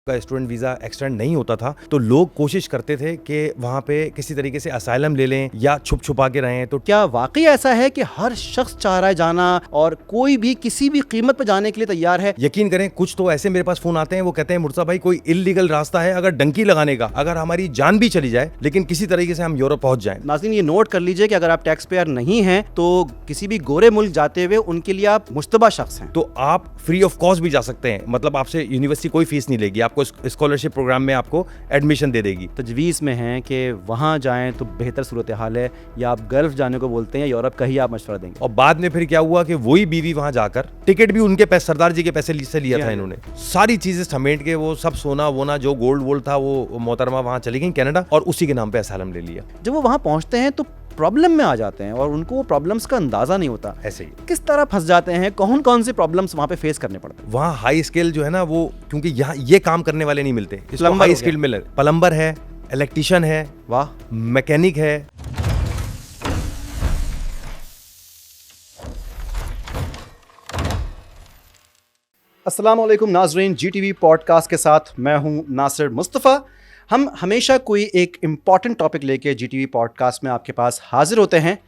का student visa extend नहीं होता था तो लोग कोशिश करते थे कि वहाँ पे किसी तरीके से असाइलम ले लें या छुप छुपा के रहें। तो क्या वाकई ऐसा है कि हर शख्स चाह रहा है जाना और कोई भी किसी भी कीमत पर जाने के लिए तैयार है? यकीन करें, कुछ तो ऐसे मेरे पास फ़ोन आते हैं, वो कहते हैं मुर्तज़ा भाई कोई इल्लीगल रास्ता है अगर डंकी लगाने का, अगर हमारी जान भी चली जाए लेकिन किसी तरीके से हम यूरोप पहुँच जाएँ। नाज़रीन, ये नोट कर लीजिए कि अगर आप टैक्स पेयर नहीं हैं तो किसी भी गोरे मुल्क जाते हुए उनके लिए आप मुश्तबा शख्स हैं। तो आप फ्री ऑफ कॉस्ट भी जा सकते हैं, मतलब आपसे यूनिवर्सिटी कोई फीस नहीं लेगी, आपको स्कॉलरशिप प्रोग्राम में आपको एडमिशन दे देगी। तजवीज़ में है कि वहाँ जाएं तो बेहतर सूरत हाल है, या आप गल्फ जाने को बोलते हैं, यूरोप का ही आप मशवरा देंगे? और बाद में फिर क्या हुआ कि वही बीवी वहां जाकर टिकट भी उनके पैसे, सरदार जी के पैसे से लिया था इन्होंने, सारी चीजें समेट के वो सब सोना वोना जो गोल्ड वोल्ड था वो मोहतरमा वहां चली गई कनाडा और उसी के नाम पे असाइलम ले लिया। जब वो वहाँ पहुँचते हैं तो प्रॉब्लम में आ जाते हैं और उनको वो प्रॉब्लम्स का अंदाजा नहीं होता। ऐसे ही किस तरह फंस जाते हैं, कौन कौन से प्रॉब्लम्स वहाँ पे फेस करने पड़ते हैं? वहाँ हाई स्किल जो है ना, वो क्योंकि यहाँ ये काम करने वाले नहीं मिलते, इसको हाई स्किल मिले, प्लम्बर है, इलेक्ट्रिशियन है, वाह, मैकेनिक है। अस्सलाम वालेकुम नाज़रीन, GTV पॉडकास्ट के साथ मैं हूं नासिर मुस्तफ़ा। हम हमेशा कोई एक इम्पॉर्टेंट टॉपिक लेके GTV पॉडकास्ट में आपके पास हाजिर होते हैं।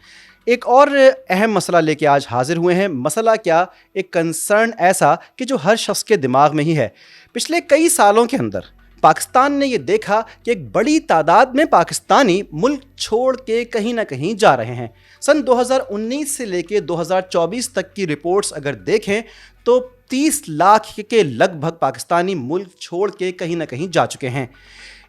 एक और अहम मसला लेके आज हाजिर हुए हैं। मसला क्या, एक कंसर्न ऐसा कि जो हर शख्स के दिमाग में ही है। पिछले कई सालों के अंदर पाकिस्तान ने ये देखा कि एक बड़ी तादाद में पाकिस्तानी मुल्क छोड़ के कहीं ना कहीं जा रहे हैं। सन 2019 से लेके 2024 तक की रिपोर्ट्स अगर देखें तो 30 लाख के लगभग पाकिस्तानी मुल्क छोड़ के कहीं ना कहीं जा चुके हैं।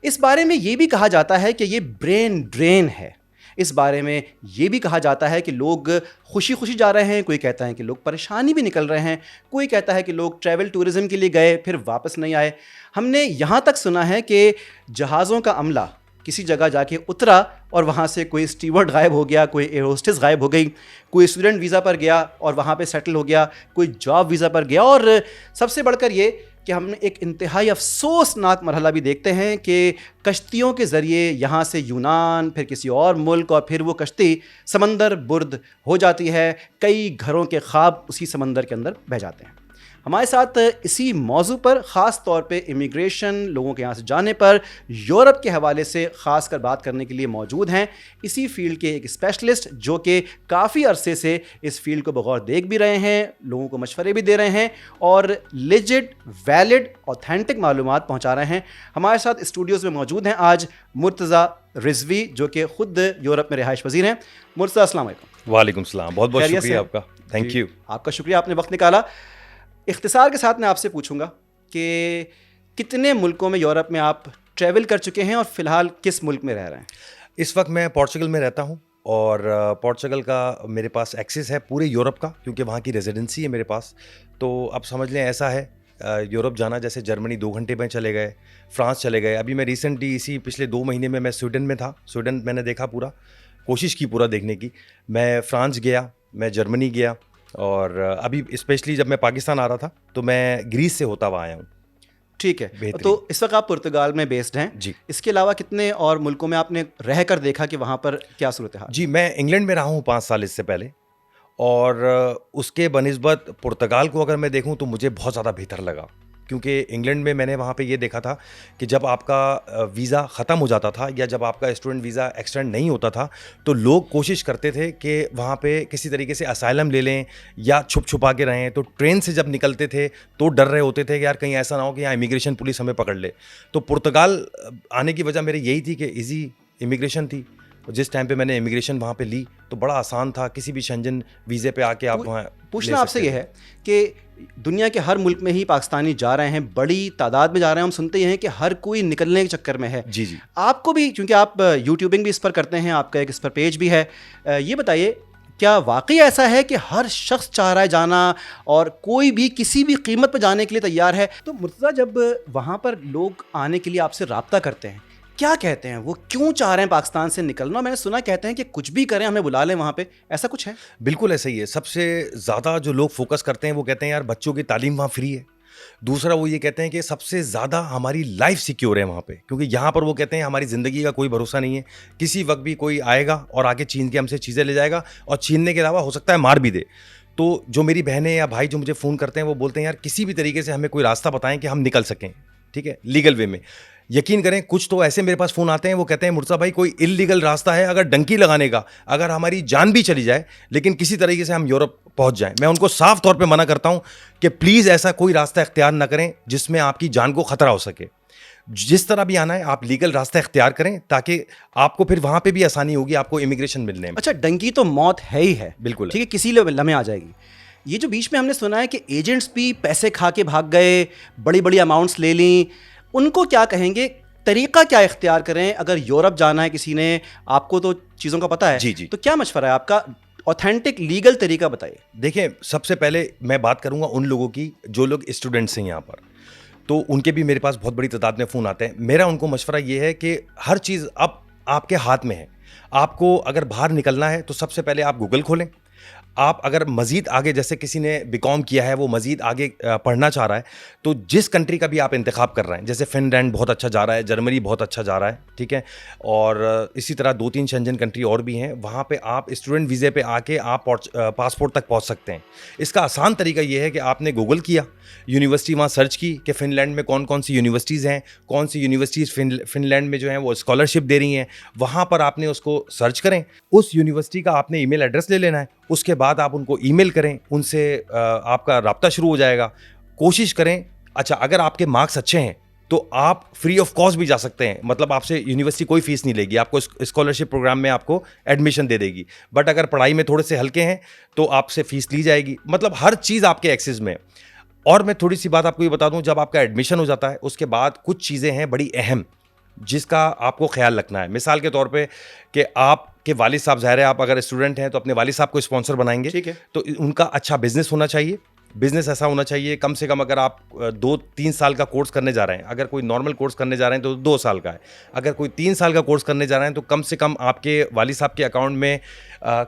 इस बारे में ये भी कहा जाता है कि ये ब्रेन ड्रेन है। इस बारे में ये भी कहा जाता है कि लोग खुशी खुशी जा रहे हैं, कोई कहता है कि लोग परेशानी भी निकल रहे हैं, कोई कहता है कि लोग ट्रैवल टूरिज़म के लिए गए फिर वापस नहीं आए। हमने यहाँ तक सुना है कि जहाज़ों का अमला किसी जगह जाके उतरा और वहाँ से कोई स्टीवर्ड गायब हो गया, कोई एयर होस्टेस गायब हो गई, कोई स्टूडेंट वीज़ा पर गया और वहाँ पे सेटल हो गया, कोई जॉब वीज़ा पर गया। और सबसे बढ़कर ये कि हमने एक इंतहाई अफसोसनाक मरहला भी देखते हैं कि कश्तियों के ज़रिए यहाँ से यूनान, फिर किसी और मुल्क, और फिर वो कश्ती समंदर बुर्द हो जाती है। कई घरों के ख्वाब उसी समंदर के अंदर बह जाते हैं। हमारे साथ इसी मौजू पर ख़ास तौर पे इमिग्रेशन, लोगों के यहाँ से जाने पर, यूरोप के हवाले से ख़ास कर बात करने के लिए मौजूद हैं इसी फील्ड के एक स्पेशलिस्ट जो कि काफ़ी अरसे से इस फील्ड को बगौर देख भी रहे हैं, लोगों को मशवरे भी दे रहे हैं और लेजिट, वैलिड, ऑथेंटिक मालूमात पहुँचा रहे हैं। हमारे साथ स्टूडियोज़ में मौजूद हैं आज मुर्तज़ा रिजवी, जो कि ख़ुद यूरोप में रिहाइश पजीर हैं। मुर्तज़ा, अस्सलाम वालेकुम। वालेकुम सलाम, बहुत बहुत शुक्रिया आपका। Thank you. आपका शुक्रिया, आपने वक्त निकाला। इख्तिसार के साथ मैं आपसे पूछूंगा कि कितने मुल्कों में यूरोप में आप ट्रैवल कर चुके हैं और फ़िलहाल किस मुल्क में रह रहे हैं? इस वक्त मैं पोर्चुगल में रहता हूँ और पोर्चुगल का मेरे पास एक्सेस है पूरे यूरोप का, क्योंकि वहाँ की रेजिडेंसी है मेरे पास। तो अब समझ लें ऐसा है, यूरोप जाना जैसे जर्मनी 2 घंटे में चले गए, फ्रांस चले गए। अभी मैं रिसेंटली इसी पिछले 2 महीने में मैं स्वीडन में था। स्वीडन मैंने देखा, पूरा कोशिश की पूरा देखने की। मैं फ्रांस गया, मैं जर्मनी गया और अभी स्पेशली जब मैं पाकिस्तान आ रहा था तो मैं ग्रीस से होता हुआ आया हूँ। ठीक है, तो इस वक्त आप पुर्तगाल में बेस्ड हैं जी। इसके अलावा कितने और मुल्कों में आपने रह कर देखा कि वहाँ पर क्या सूरत है? जी, मैं इंग्लैंड में रहा हूँ 5 साल इससे पहले, और उसके बनिस्बत पुर्तगाल को अगर मैं देखूँ तो मुझे बहुत ज़्यादा बेहतर लगा, क्योंकि इंग्लैंड में मैंने वहाँ पे ये देखा था कि जब आपका वीज़ा ख़त्म हो जाता था या जब आपका स्टूडेंट वीज़ा एक्सटेंड नहीं होता था तो लोग कोशिश करते थे कि वहाँ पे किसी तरीके से असाइलम ले लें या छुप छुपा के रहें। तो ट्रेन से जब निकलते थे तो डर रहे होते थे कि यार कहीं ऐसा ना हो कि यहाँ इमिग्रेशन पुलिस हमें पकड़ ले। तो पुर्तगाल आने की वजह मेरी यही थी कि ईजी इमिग्रेशन थी। जिस टाइम पे मैंने इमिग्रेशन वहाँ पे ली तो बड़ा आसान था, किसी भी शेंजन वीज़े पे आके आप वहाँ। पूछना आपसे ये है कि दुनिया के हर मुल्क में ही पाकिस्तानी जा रहे हैं, बड़ी तादाद में जा रहे हैं। हम सुनते ही हैं कि हर कोई निकलने के चक्कर में है। जी जी। आपको भी, क्योंकि आप यूट्यूबिंग भी इस पर करते हैं, आपका एक इस पर पेज भी है, ये बताइए क्या वाकई ऐसा है कि हर शख्स चाह रहा है जाना और कोई भी किसी भी कीमत पर जाने के लिए तैयार है? तो मुर्तज़ा, जब वहाँ पर लोग आने के लिए आपसे रब्ता करते हैं, क्या कहते हैं वो, क्यों चाह रहे हैं पाकिस्तान से निकलना? मैंने सुना कहते हैं कि कुछ भी करें हमें बुला लें वहाँ पे, ऐसा कुछ है? बिल्कुल ऐसा ही है। सबसे ज़्यादा जो लोग फोकस करते हैं वो कहते हैं यार बच्चों की तालीम वहाँ फ्री है। दूसरा वो ये कहते हैं कि सबसे ज़्यादा हमारी लाइफ सिक्योर है वहाँ पे, क्योंकि यहाँ पर वो कहते हैं हमारी ज़िंदगी का कोई भरोसा नहीं है, किसी वक्त भी कोई आएगा और आके छीन के हमसे चीज़ें ले जाएगा, और छीनने के अलावा हो सकता है मार भी दे। तो जो मेरी बहनें या भाई जो मुझे फ़ोन करते हैं वो बोलते हैं यार किसी भी तरीके से हमें कोई रास्ता बताएं कि हम निकल सकें। ठीक है, लीगल वे में। यकीन करें, कुछ तो ऐसे मेरे पास फ़ोन आते हैं, वो कहते हैं मुर्तज़ा भाई कोई इल्लीगल रास्ता है अगर डंकी लगाने का, अगर हमारी जान भी चली जाए लेकिन किसी तरीके से हम यूरोप पहुंच जाएं। मैं उनको साफ तौर पे मना करता हूं कि प्लीज़ ऐसा कोई रास्ता इख्तियार ना करें जिसमें आपकी जान को ख़तरा हो सके। जिस तरह भी आना है आप लीगल रास्ता इख्तियार करें, ताकि आपको फिर वहाँ पे भी आसानी होगी आपको इमिग्रेशन मिलने में। अच्छा, डंकी तो मौत है ही है, बिल्कुल। ठीक है, किसी लम्हे आ जाएगी। ये जो बीच में हमने सुना है कि एजेंट्स भी पैसे खा के भाग गए, बड़ी बड़ी अमाउंट्स ले ली, उनको क्या कहेंगे? तरीका क्या इख्तियार करें? अगर यूरोप जाना है किसी ने, आपको तो चीज़ों का पता है, जी जी, तो क्या मशवरा है आपका? ऑथेंटिक लीगल तरीका बताइए। देखिए, सबसे पहले मैं बात करूंगा उन लोगों की जो लोग स्टूडेंट्स हैं यहाँ पर, तो उनके भी मेरे पास बहुत बड़ी तादाद में फ़ोन आते हैं। मेरा उनको मशवरा ये है कि हर चीज़ अब आपके हाथ में है। आपको अगर बाहर निकलना है तो सबसे पहले आप गूगल खोलें। आप अगर मज़ीद आगे, जैसे किसी ने बीकॉम किया है, वो मज़ीद आगे पढ़ना चाह रहा है, तो जिस कंट्री का भी आप इंतखाब कर रहे हैं, जैसे फिनलैंड बहुत अच्छा जा रहा है, जर्मनी बहुत अच्छा जा रहा है, ठीक है, और इसी तरह 2-3 शेंजन कंट्री और भी हैं, वहाँ पे आप स्टूडेंट वीज़े पे आके आप पासपोर्ट तक पहुँच सकते हैं। इसका आसान तरीका ये है कि आपने गूगल किया, यूनिवर्सिटी वहाँ सर्च की कि फ़िनलैंड में कौन कौन सी यूनिवर्सिटीज़ हैं, कौन सी यूनिवर्सिटीज़ फ़िनलैंड में जो हैं वो स्कॉलरशिप दे रही हैं, वहाँ पर आपने उसको सर्च करें। उस यूनिवर्सिटी का आपने ईमेल एड्रेस ले लेना है, उसके बाद आप उनको ईमेल करें, उनसे आपका राब्ता शुरू हो जाएगा। कोशिश करें, अच्छा अगर आपके मार्क्स अच्छे हैं तो आप फ्री ऑफ कॉस्ट भी जा सकते हैं, मतलब आपसे यूनिवर्सिटी कोई फीस नहीं लेगी, आपको स्कॉलरशिप प्रोग्राम में आपको एडमिशन दे देगी। बट अगर पढ़ाई में थोड़े से हल्के हैं तो आपसे फीस ली जाएगी। मतलब हर चीज़ आपके एक्सेस में। और मैं थोड़ी सी बात आपको ये बता दूं, जब आपका एडमिशन हो जाता है उसके बाद कुछ चीज़ें हैं बड़ी अहम जिसका आपको ख्याल रखना है। मिसाल के तौर पे कि आपके वालिद साहब, ज़ाहिर है आप अगर स्टूडेंट हैं तो अपने वालिद साहब को स्पॉन्सर बनाएंगे, ठीक है, तो उनका अच्छा बिजनेस होना चाहिए। बिजनेस ऐसा होना चाहिए, कम से कम अगर आप 2-3 साल का कोर्स करने जा रहे हैं, अगर कोई नॉर्मल कोर्स करने जा रहे हैं तो 2 साल का है, अगर कोई 3 साल का कोर्स करने जा रहे हैं तो कम से कम आपके वालिद साहब के अकाउंट में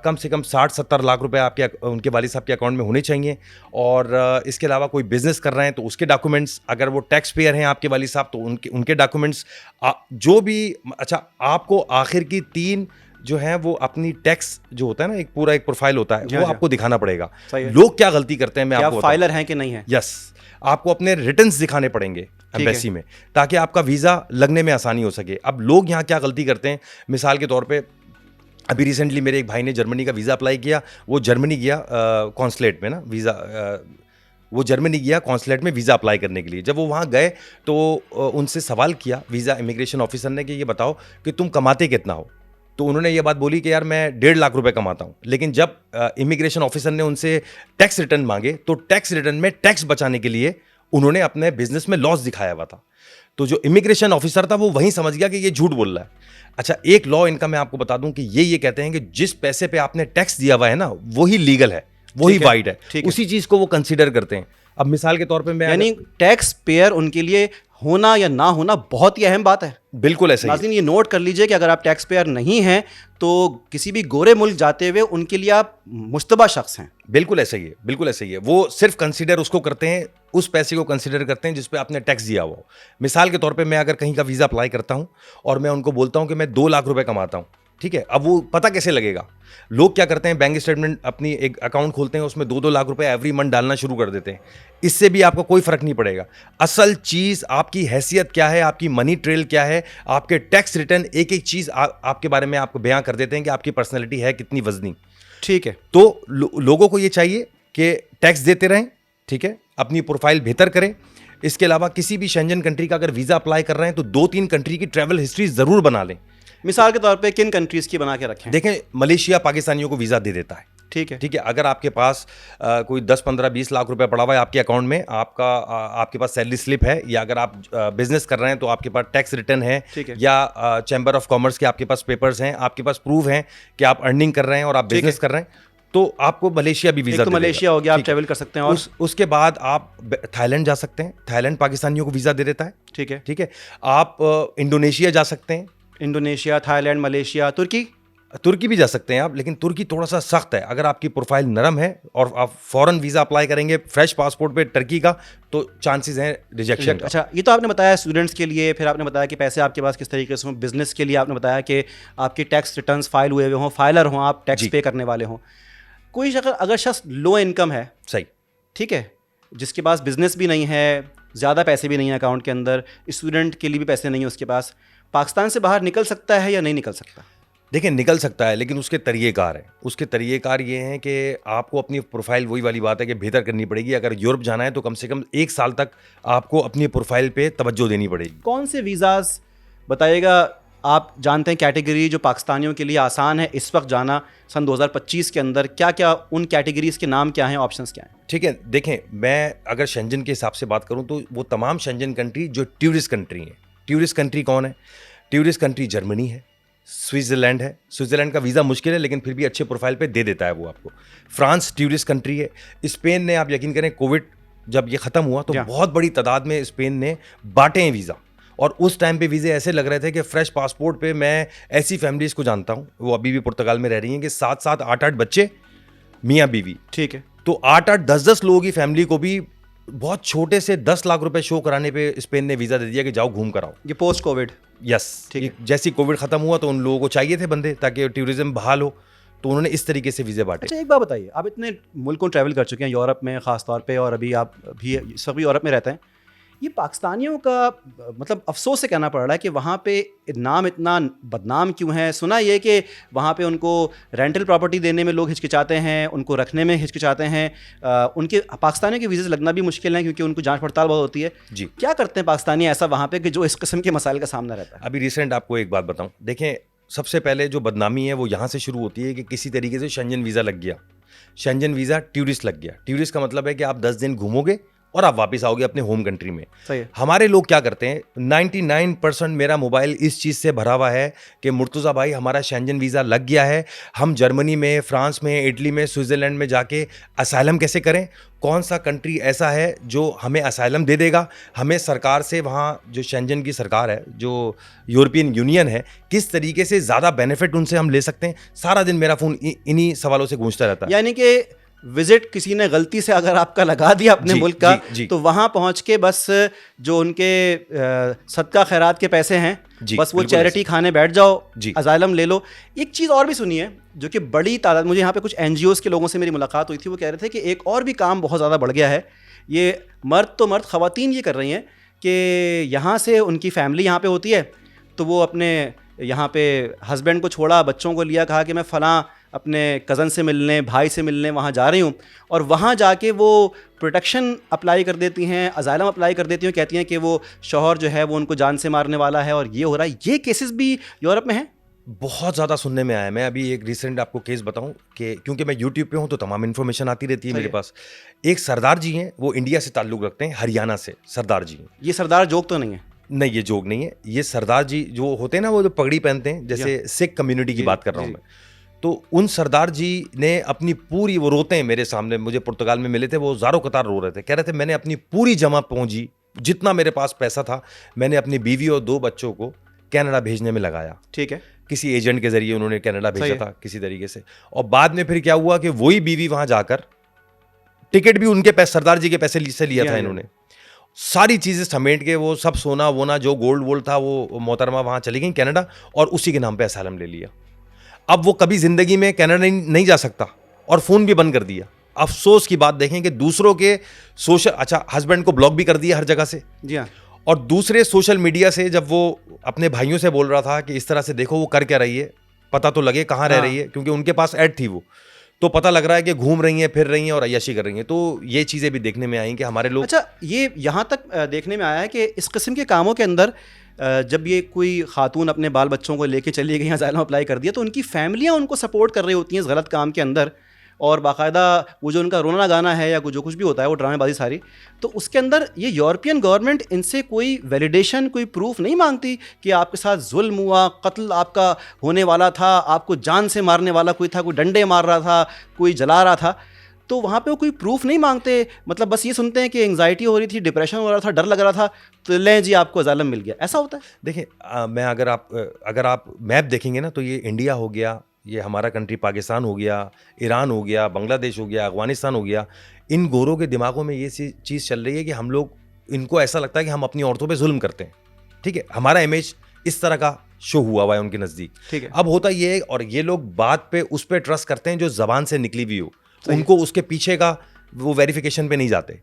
कम से कम 60-70 लाख रुपए आपके उनके वालिद साहब के अकाउंट में होने चाहिए। और इसके अलावा कोई बिजनेस कर रहे हैं तो उसके डॉक्यूमेंट्स, अगर वो टैक्स पेयर हैं आपके वालिद साहब तो उनके डॉक्यूमेंट्स जो भी। अच्छा, आपको आखिर की 3 जो है वो अपनी टैक्स जो होता है ना, एक पूरा एक प्रोफाइल होता है, वो आपको दिखाना पड़ेगा। लोग क्या गलती करते हैं मैं आपको बताऊं। फाइलर हैं कि नहीं है? यस, आपको अपने रिटर्न्स दिखाने पड़ेंगे एम्बेसी में, ताकि आपका वीज़ा लगने में आसानी हो सके। अब लोग यहाँ क्या गलती करते हैं, मिसाल के तौर पे अभी रिसेंटली मेरे एक भाई ने जर्मनी का वीज़ा अप्लाई किया, वो जर्मनी गया कॉन्सुलेट में ना वीज़ा, वो जर्मनी गया कॉन्सुलेट में वीज़ा अप्लाई करने के लिए। जब वो वहाँ गए तो उनसे सवाल किया वीज़ा इमिग्रेशन ऑफिसर ने कि ये बताओ कि तुम कमाते कितना हो। तो उन्होंने ये बात बोली कि यार मैं 1.5 लाख रुपए कमाता हूँ। लेकिन जब इमिग्रेशन ऑफिसर ने उनसे टैक्स रिटर्न मांगे तो टैक्स रिटर्न में टैक्स बचाने के लिए उन्होंने अपने बिजनेस में लॉस दिखाया हुआ था। तो जो इमिग्रेशन ऑफिसर था वो वहीं समझ गया कि ये झूठ बोल रहा है। अच्छा, एक लॉ इनका मैं आपको बता दूं कि ये कहते हैं कि जिस पैसे पे आपने टैक्स दिया हुआ है ना, वही लीगल है, वही वाइड है, उसी चीज को वो कंसीडर करते हैं। अब मिसाल के तौर पे मैं, यानी टैक्स पेयर उनके लिए होना या ना होना बहुत ही अहम बात है। बिल्कुल ऐसा ही। नाज़रीन, ये नोट कर लीजिए कि अगर आप टैक्स पेयर नहीं हैं तो किसी भी गोरे मुल्क जाते हुए उनके लिए आप मुश्तबा शख्स हैं। बिल्कुल ऐसा ही है, बिल्कुल ऐसा ही है। वो सिर्फ कंसीडर उसको करते हैं, उस पैसे को कंसीडर करते हैं जिस पे आपने टैक्स दिया हुआ हो। मिसाल के तौर पे मैं अगर कहीं का वीज़ा अप्लाई करता हूं और मैं उनको बोलता हूं कि मैं 2 लाख रुपए कमाता हूं, ठीक है, अब वो पता कैसे लगेगा? लोग क्या करते हैं, बैंक स्टेटमेंट अपनी एक अकाउंट खोलते हैं, उसमें 2-2 लाख रुपए एवरी मंथ डालना शुरू कर देते हैं। इससे भी आपको कोई फर्क नहीं पड़ेगा। असल चीज़ आपकी हैसियत क्या है, आपकी मनी ट्रेल क्या है, आपके टैक्स रिटर्न एक एक चीज़ आपके बारे में आपको बयां कर देते हैं कि आपकी पर्सनैलिटी है कितनी वजनी। ठीक है, तो लोगों को ये चाहिए कि टैक्स देते रहें, ठीक है, अपनी प्रोफाइल बेहतर करें। इसके अलावा किसी भी शेंजन कंट्री का अगर वीज़ा अप्लाई कर रहे हैं तो 2-3 कंट्री की ट्रैवल हिस्ट्री ज़रूर बना लें। मिसाल के तौर पे किन कंट्रीज़ की बना के रखें? देखें, मलेशिया पाकिस्तानियों को वीज़ा दे देता है, ठीक है, ठीक है। अगर आपके पास कोई 10-15-20 लाख रुपए पड़ा हुआ है आपके अकाउंट में, आपके पास सैलरी स्लिप है, या अगर आप बिजनेस कर रहे हैं तो आपके पास टैक्स रिटर्न है, या चैम्बर ऑफ कॉमर्स के आपके पास पेपर्स हैं, आपके पास प्रूफ हैं कि आप अर्निंग कर रहे हैं और आप बिजनेस कर रहे हैं, तो आपको मलेशिया भी वीज़ा, तो मलेशिया हो गया, आप ट्रैवल कर सकते हैं। और उसके बाद आप थाईलैंड जा सकते हैं, थाईलैंड पाकिस्तानियों को वीज़ा दे देता है, ठीक है, ठीक है। आप इंडोनेशिया जा सकते हैं, इंडोनेशिया, थाईलैंड, मलेशिया, तुर्की भी जा सकते हैं आप, लेकिन तुर्की थोड़ा सा सख्त है। अगर आपकी प्रोफाइल नरम है और आप फॉरेन वीज़ा अप्लाई करेंगे फ्रेश पासपोर्ट पे टर्की का, तो चांसेस हैं रिजेक्शन का। अच्छा, ये तो आपने बताया स्टूडेंट्स के लिए, फिर आपने बताया कि पैसे आपके पास किस तरीके से हों। बिजनेस के लिए आपने बताया कि आपके टैक्स रिटर्न्स फाइल हुए हुए हों, फाइलर हों, आप टैक्स पे करने वाले हों। कोई अगर शख्स लो इनकम है, सही, ठीक है, जिसके पास बिजनेस भी नहीं है, ज़्यादा पैसे भी नहीं हैं अकाउंट के अंदर, स्टूडेंट के लिए भी पैसे नहीं है उसके पास, पाकिस्तान से बाहर निकल सकता है या नहीं निकल सकता? देखिए निकल सकता है, लेकिन उसके तरीक़ेकार हैं। उसके तरीक़ेकार ये हैं कि आपको अपनी प्रोफ़ाइल, वही वाली बात है कि बेहतर करनी पड़ेगी। अगर यूरोप जाना है तो कम से कम 1 साल तक आपको अपनी प्रोफ़ाइल पे तवज्जो देनी पड़ेगी। कौन से वीज़ाज़ बताइएगा आप जानते हैं कैटेगरी जो पाकिस्तानियों के लिए आसान है इस वक्त जाना सन 2025 के अंदर, क्या क्या उन कैटेगरीज़ के नाम क्या हैं, ऑप्शंस क्या हैं? ठीक है, देखें मैं अगर शेंजन के हिसाब से बात करूँ तो वो तमाम शेंजन कंट्री जो टूरिस्ट कंट्री हैं। टूरिस्ट कंट्री कौन है? टूरिस्ट कंट्री जर्मनी है, स्विट्ज़रलैंड है। स्विट्ज़रलैंड का वीज़ा मुश्किल है लेकिन फिर भी अच्छे प्रोफाइल पे दे देता है वो आपको। फ्रांस टूरिस्ट कंट्री है। स्पेन ने, आप यकीन करें, कोविड जब ये ख़त्म हुआ तो बहुत बड़ी तादाद में स्पेन ने बांटे हैं वीज़ा, और उस टाइम पे वीज़े ऐसे लग रहे थे कि फ्रेश पासपोर्ट पे, मैं ऐसी फैमिलीज़ को जानता हूँ, वो अभी भी पुर्तगाल में रह रही हैं, कि 7-7, 8-8 बच्चे, मियाँ बीवी। ठीक है। तो 8-8, 10-10 लोगों की फैमिली को भी बहुत छोटे से 10 लाख रुपए शो कराने पे स्पेन ने वीज़ा दे दिया कि जाओ घूम कर आओ। ये पोस्ट कोविड? यस, ठीक है। जैसे कोविड ख़त्म हुआ तो उन लोगों को चाहिए थे बंदे ताकि टूरिज्म बहाल हो, तो उन्होंने इस तरीके से वीज़े बांटे। अच्छा, एक बात बताइए, आप इतने मुल्कों ट्रैवल कर चुके हैं यूरोप में ख़ास तौर पे, और अभी आप भी सभी यूरोप में रहते हैं, ये पाकिस्तानियों का मतलब अफसोस से कहना पड़ रहा है कि वहाँ पे नाम इतना बदनाम क्यों है? सुना ये कि वहाँ पे उनको रेंटल प्रॉपर्टी देने में लोग हिचकिचाते हैं, उनको रखने में हिचकिचाते हैं, उनके पाकिस्तानियों के वीज़े लगना भी मुश्किल है क्योंकि उनको जांच पड़ताल बहुत होती है जी। क्या करते हैं पाकिस्तानी ऐसा वहाँ पे कि जो इस किस्म के मसाइल का सामना रहता है? अभी रिसेंट आपको एक बात बताऊँ, देखें सबसे पहले जो बदनामी है वो यहाँ से शुरू होती है कि किसी तरीके से शेंजन वीज़ा लग गया। शेंजन वीज़ा टूरिस्ट लग गया। टूरिस्ट का मतलब है कि आप 10 दिन घूमोगे और आप वापस आओगे अपने होम कंट्री में। सही है। हमारे लोग क्या करते हैं, 99% मेरा मोबाइल इस चीज़ से भरा हुआ है कि मुर्तज़ा भाई हमारा शेंजन वीज़ा लग गया है, हम जर्मनी में, फ्रांस में, इटली में, स्विट्ज़रलैंड में जाके असाइलम कैसे करें, कौन सा कंट्री ऐसा है जो हमें असाइलम दे देगा, हमें सरकार से, वहाँ जो शेंजन की सरकार है, जो यूरोपियन यूनियन है, किस तरीके से ज़्यादा बेनिफिट उनसे हम ले सकते हैं। सारा दिन मेरा फ़ोन इन्हीं सवालों से गूंजता रहता है। यानी कि विजिट किसी ने गलती से अगर आपका लगा दिया अपने मुल्क का, तो वहाँ पहुँच के बस जो उनके सदका खैरात के पैसे हैं, बस वो चैरिटी खाने बैठ जाओ, अजाइलम ले लो। एक चीज़ और भी सुनी है जो कि बड़ी तादाद, मुझे यहाँ पे कुछ NGOs के लोगों से मेरी मुलाकात हुई थी, वो कह रहे थे कि एक और भी काम बहुत ज़्यादा बढ़ गया है। ये मर्द तो मर्द, ख़वातीन ये कर रही हैं कि यहाँ से उनकी फैमिली यहाँ पे होती है, तो वो अपने यहाँ पे हस्बैंड को छोड़ा, बच्चों को लिया, कहा कि मैं फ़लाँ अपने कज़न से मिलने, भाई से मिलने वहाँ जा रही हूँ, और वहाँ जाके वो प्रोटेक्शन अप्लाई कर देती हैं, अजाइलम अप्लाई कर देती हैं, कहती हैं कि वो शौहर जो है वो उनको जान से मारने वाला है और ये हो रहा है। ये केसेस भी यूरोप में हैं? बहुत ज़्यादा सुनने में आया है। मैं अभी एक रिसेंट आपको केस बताऊं कि क्योंकि मैं यूट्यूब पे हूं तो तमाम इन्फॉर्मेशन आती रहती है मेरे पास। एक सरदार जी हैं, वो इंडिया से ताल्लुक़ रखते हैं, हरियाणा से सरदार जी हैं। ये सरदार जोक तो नहीं है? नहीं, ये जोक नहीं है। ये सरदार जी जो होते हैं ना, वो जो पगड़ी पहनते हैं, जैसे सिख कम्युनिटी की बात कर रहा हूँ मैं, तो उन सरदार जी ने अपनी पूरी, वो रोते हैं मेरे सामने, मुझे पुर्तगाल में मिले थे, वो ज़ारो कतार रो रहे थे, कह रहे थे मैंने अपनी पूरी जमा पूंजी, जितना मेरे पास पैसा था, मैंने अपनी बीवी और 2 बच्चों को कनाडा भेजने में लगाया। ठीक है। किसी एजेंट के जरिए उन्होंने कनाडा भेजा था किसी तरीके से, और बाद में फिर क्या हुआ कि वही बीवी वहां जाकर, टिकट भी उनके पैसे, सरदार जी के पैसे से लिया था इन्होंने, सारी चीज़ें समेट के, वो सब सोना वोना जो गोल्ड वोल्ड था, वो मोहतरमा वहाँ चली गई कनाडा, और उसी के नाम पे असाइलम ले लिया। अब वो कभी ज़िंदगी में कनाडा नहीं जा सकता, और फ़ोन भी बंद कर दिया। अफसोस की बात देखें कि दूसरों के सोशल, अच्छा हस्बैंड को ब्लॉक भी कर दिया हर जगह से, जी हाँ, और दूसरे सोशल मीडिया से जब वो अपने भाइयों से बोल रहा था कि इस तरह से देखो वो कर क्या रही है, पता तो लगे कहाँ रह रही है, क्योंकि उनके पास ऐड थी, वो तो पता लग रहा है कि घूम रही हैं, फिर रही हैं और अय्याशी कर रही हैं। तो ये चीज़ें भी देखने में आई कि हमारे लोग, अच्छा ये यहाँ तक देखने में आया है कि इस किस्म के कामों के अंदर जब ये कोई खातून अपने बाल बच्चों को लेके चली गई, असाइलम अप्लाई कर दिया, तो उनकी फैमिलियाँ उनको सपोर्ट कर रही होती हैं इस गलत काम के अंदर, और बाकायदा वो जो उनका रोना गाना है या जो कुछ भी होता है वो ड्रामेबाजी सारी, तो उसके अंदर ये यूरोपियन गवर्नमेंट इनसे कोई वैलिडेशन, कोई प्रूफ नहीं मांगती कि आपके साथ जुल्म हुआ, कत्ल आपका होने वाला था, आपको जान से मारने वाला कोई था, कोई डंडे मार रहा था, कोई जला रहा था, तो वहाँ पे वो कोई प्रूफ नहीं मांगते, मतलब बस ये सुनते हैं कि एंग्जाइटी हो रही थी, डिप्रेशन हो रहा था, डर लग रहा था, तो लें जी आपको असाइलम मिल गया, ऐसा होता है? देखिए मैं अगर आप मैप देखेंगे ना, तो ये इंडिया हो गया, ये हमारा कंट्री पाकिस्तान हो गया, ईरान हो गया, बांग्लादेश हो गया, अफगानिस्तान हो गया, इन गोरों के दिमागों में ये चीज़ चल रही है कि हम लोग, इनको ऐसा लगता है कि हम अपनी औरतों पे जुल्म करते हैं। ठीक है, हमारा इमेज इस तरह का शो हुआ है उनके नज़दीक। ठीक है। अब होता ये है, और ये लोग बात पे उस पर ट्रस्ट करते हैं जो ज़बान से निकली हुई हो, उनको उसके पीछे का वो वेरिफिकेशन पे नहीं जाते।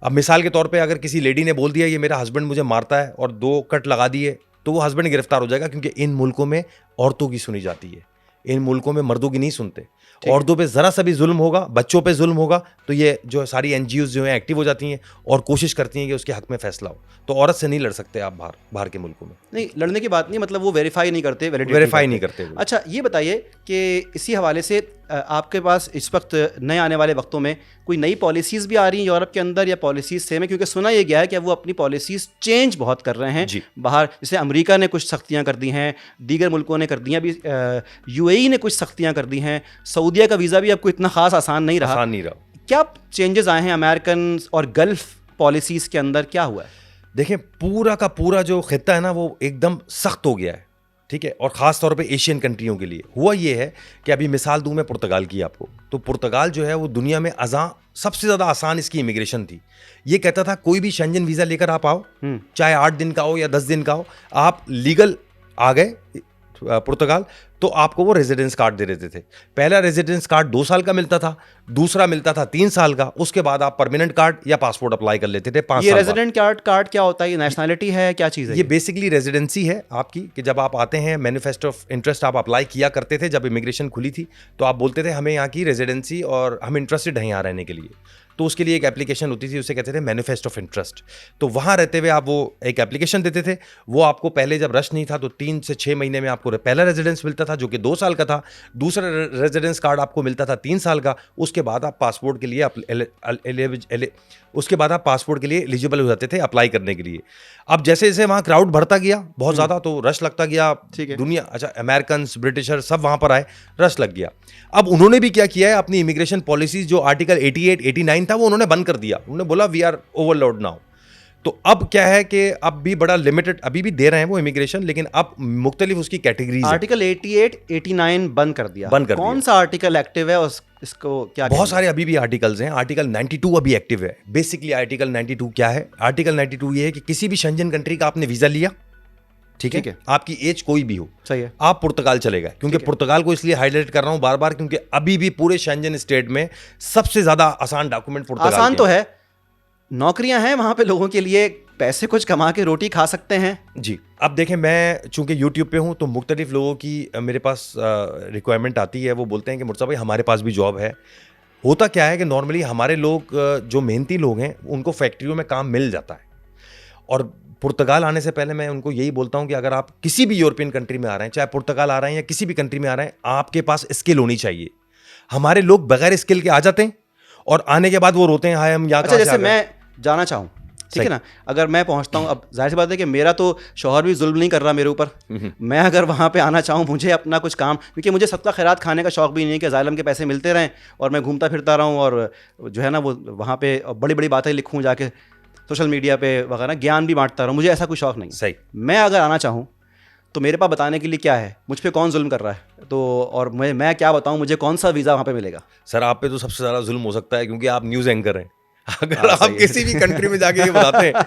अब मिसाल के तौर पे अगर किसी लेडी ने बोल दिया ये मेरा हस्बैंड मुझे मारता है और 2 कट लगा दिए, तो वो हस्बैंड गिरफ्तार हो जाएगा, क्योंकि इन मुल्कों में औरतों की सुनी जाती है, इन मुल्कों में मर्दों की नहीं सुनते। औरतों पे ज़रा सा भी जुल्म होगा, बच्चों पे जुल्म होगा, तो ये जो सारी एनजीओज जो हैं एक्टिव हो जाती हैं और कोशिश करती हैं कि उसके हक में फैसला हो। तो औरत से नहीं लड़ सकते आप बाहर के मुल्कों में। नहीं, लड़ने की बात नहीं, मतलब वो वेरीफाई नहीं करते, वेरीफाई नहीं करते वो। अच्छा, ये बताइए कि इसी हवाले से आपके पास इस वक्त नए आने वाले वक्तों में कोई नई पॉलिसीज़ भी आ रही हैं यूरोप के अंदर, या पॉलिसीज़ सेम है? क्योंकि सुना ये गया है कि वो अपनी पॉलिसीज़ चेंज बहुत कर रहे हैं जी। बाहर। जैसे अमेरिका ने कुछ सख्तियां कर दी हैं, दीगर मुल्कों ने कर दी हैं, अभी यूएई ने कुछ सख्तियां कर दी हैं, सऊदीया का वीज़ा भी आपको इतना ख़ास आसान नहीं रहा। क्या चेंजेस आए हैं अमेरिकन और गल्फ पॉलिसीज़ के अंदर, क्या हुआ है? देखें, पूरा का पूरा जो खित्ता है ना वो एकदम सख्त हो गया है, ठीक है, और ख़ास तौर पे एशियन कंट्रियों के लिए। हुआ ये है कि अभी मिसाल दूं मैं पुर्तगाल की आपको, तो पुर्तगाल जो है वो दुनिया में सबसे ज़्यादा आसान इसकी इमिग्रेशन थी। ये कहता था कोई भी शेंजन वीज़ा लेकर आप आओ, चाहे 8 दिन का हो या 10 दिन का हो, आप लीगल आ गए पुर्तगाल, तो आपको वो रेजिडेंस कार्ड दे देते थे। पहला रेजिडेंस कार्ड 2 साल का मिलता था, दूसरा मिलता था 3 साल का, उसके बाद आप परमानेंट कार्ड या पासपोर्ट अप्लाई कर लेते थे 5 साल। ये रेजिडेंट कार्ड क्या होता है? ये नेशनैलिटी है, क्या चीज़ है? ये बेसिकली रेजिडेंसी है आपकी, कि जब आप आते हैं, मैनिफेस्टो ऑफ इंटरेस्ट आप अप्लाई किया करते थे जब इमिग्रेशन खुली थी, तो आप बोलते थे हमें यहाँ की रेजिडेंसी और हम इंटरेस्टेड हैं यहाँ रहने के लिए, तो उसके लिए एक एप्लीकेशन होती थी, उसे कहते थे मैनिफेस्टो ऑफ इंटरेस्ट। तो वहाँ रहते हुए आप वो एक एप्लीकेशन देते थे, वो आपको पहले जब रश नहीं था तो 3 से 6 महीने में आपको पहला रेजिडेंस मिलता था जो कि 2 साल का था, दूसरा रेजिडेंस कार्ड आपको मिलता था 3 साल का, उसके बाद आप पासपोर्ट के लिए एलिजिबल हो जाते थे अप्लाई करने के लिए। अब जैसे जैसे वहाँ क्राउड बढ़ता गया बहुत ज़्यादा, तो रश लगता गया, दुनिया, अच्छा, अमेरिकन, ब्रिटिशर सब वहाँ पर आए, रश लग गया। अब उन्होंने भी क्या किया है, अपनी इमिग्रेशन पॉलिसीज जो आर्टिकल 88, 89 था वो उन्होंने बंद कर दिया। उन्होंने बोला वी आर ओवरलोड नाउ। तो अब क्या है कि अब भी बड़ा लिमिटेड अभी भी दे रहे हैं वो इमिग्रेशन, लेकिन अब मुख्तलिफ उसकी कैटेगरीज। आर्टिकल 88, 89 बंद कर दिया। कौन सा आर्टिकल एक्टिव है इसको क्या? बहुत सारे अभी भी आर्टिकल्स हैं। आर्टिकल 92 अभी एक्टिव है। बेसिकली आर्टिकल 92 क्या है? आर्टिकल 92 ये है कि किसी भी शेंजन कंट्री का आपने वीजा लिया, ठीक है, आपकी एज कोई भी हो, सही है, आप पुर्तगाल चले गए। क्योंकि पुर्तगाल को इसलिए हाईलाइट कर रहा हूं बार बार, क्योंकि अभी भी पूरे शेंजन स्टेट में सबसे ज्यादा आसान डॉक्यूमेंट पुर्तगाल। आसान तो है, नौकरियां हैं वहां पे लोगों के लिए, पैसे कुछ कमा के रोटी खा सकते हैं। जी, अब देखें, मैं चूंकि यूट्यूब पे हूं तो मुख्तलिफ लोगों की मेरे पास रिक्वायरमेंट आती है। वो बोलते हैं कि मुर्तज़ा भाई हमारे पास भी जॉब है। होता क्या है कि नॉर्मली हमारे लोग जो मेहनती लोग हैं उनको फैक्ट्रियों में काम मिल जाता है, और पुर्तगाल आने से पहले मैं उनको यही बोलता हूं कि अगर आप किसी भी यूरोपियन कंट्री में आ रहे हैं, चाहे पुर्तगाल आ रहे हैं या किसी भी कंट्री में आ रहे हैं, आपके पास स्किल होनी चाहिए। हमारे लोग बगैर स्किल के आ जाते हैं और आने के बाद वो रोते हैं हाय हम यहाँ। अच्छा, जैसे मैं जाना चाहूँ, ठीक है ना, अगर मैं पहुंचता हूं, अब जाहिर सी बात है कि मेरा तो शौहर भी जुल्म नहीं कर रहा मेरे ऊपर, मैं अगर वहां पे आना चाहूं, मुझे अपना कुछ काम, क्योंकि मुझे सदका खैरात खाने का शौक भी नहीं है कि अज़ाइलम के पैसे मिलते रहें और मैं घूमता फिरता रहूं और जो है ना वो वहाँ पे बड़ी बड़ी बातें लिखूं जाके सोशल मीडिया पे वगैरह, ज्ञान भी बांटता रहूं, मुझे ऐसा कोई शौक नहीं। सही, मैं अगर आना चाहूँ तो मेरे पास बताने के लिए क्या है? मुझ पे कौन जुल्म कर रहा है? तो और मैं क्या बताऊं, मुझे कौन सा वीज़ा वहाँ पे मिलेगा? सर, आप पे तो सबसे ज़्यादा जुल्म हो सकता है, क्योंकि आप न्यूज़ एंकर हैं। अगर आप किसी भी कंट्री में जाके ये बताते हैं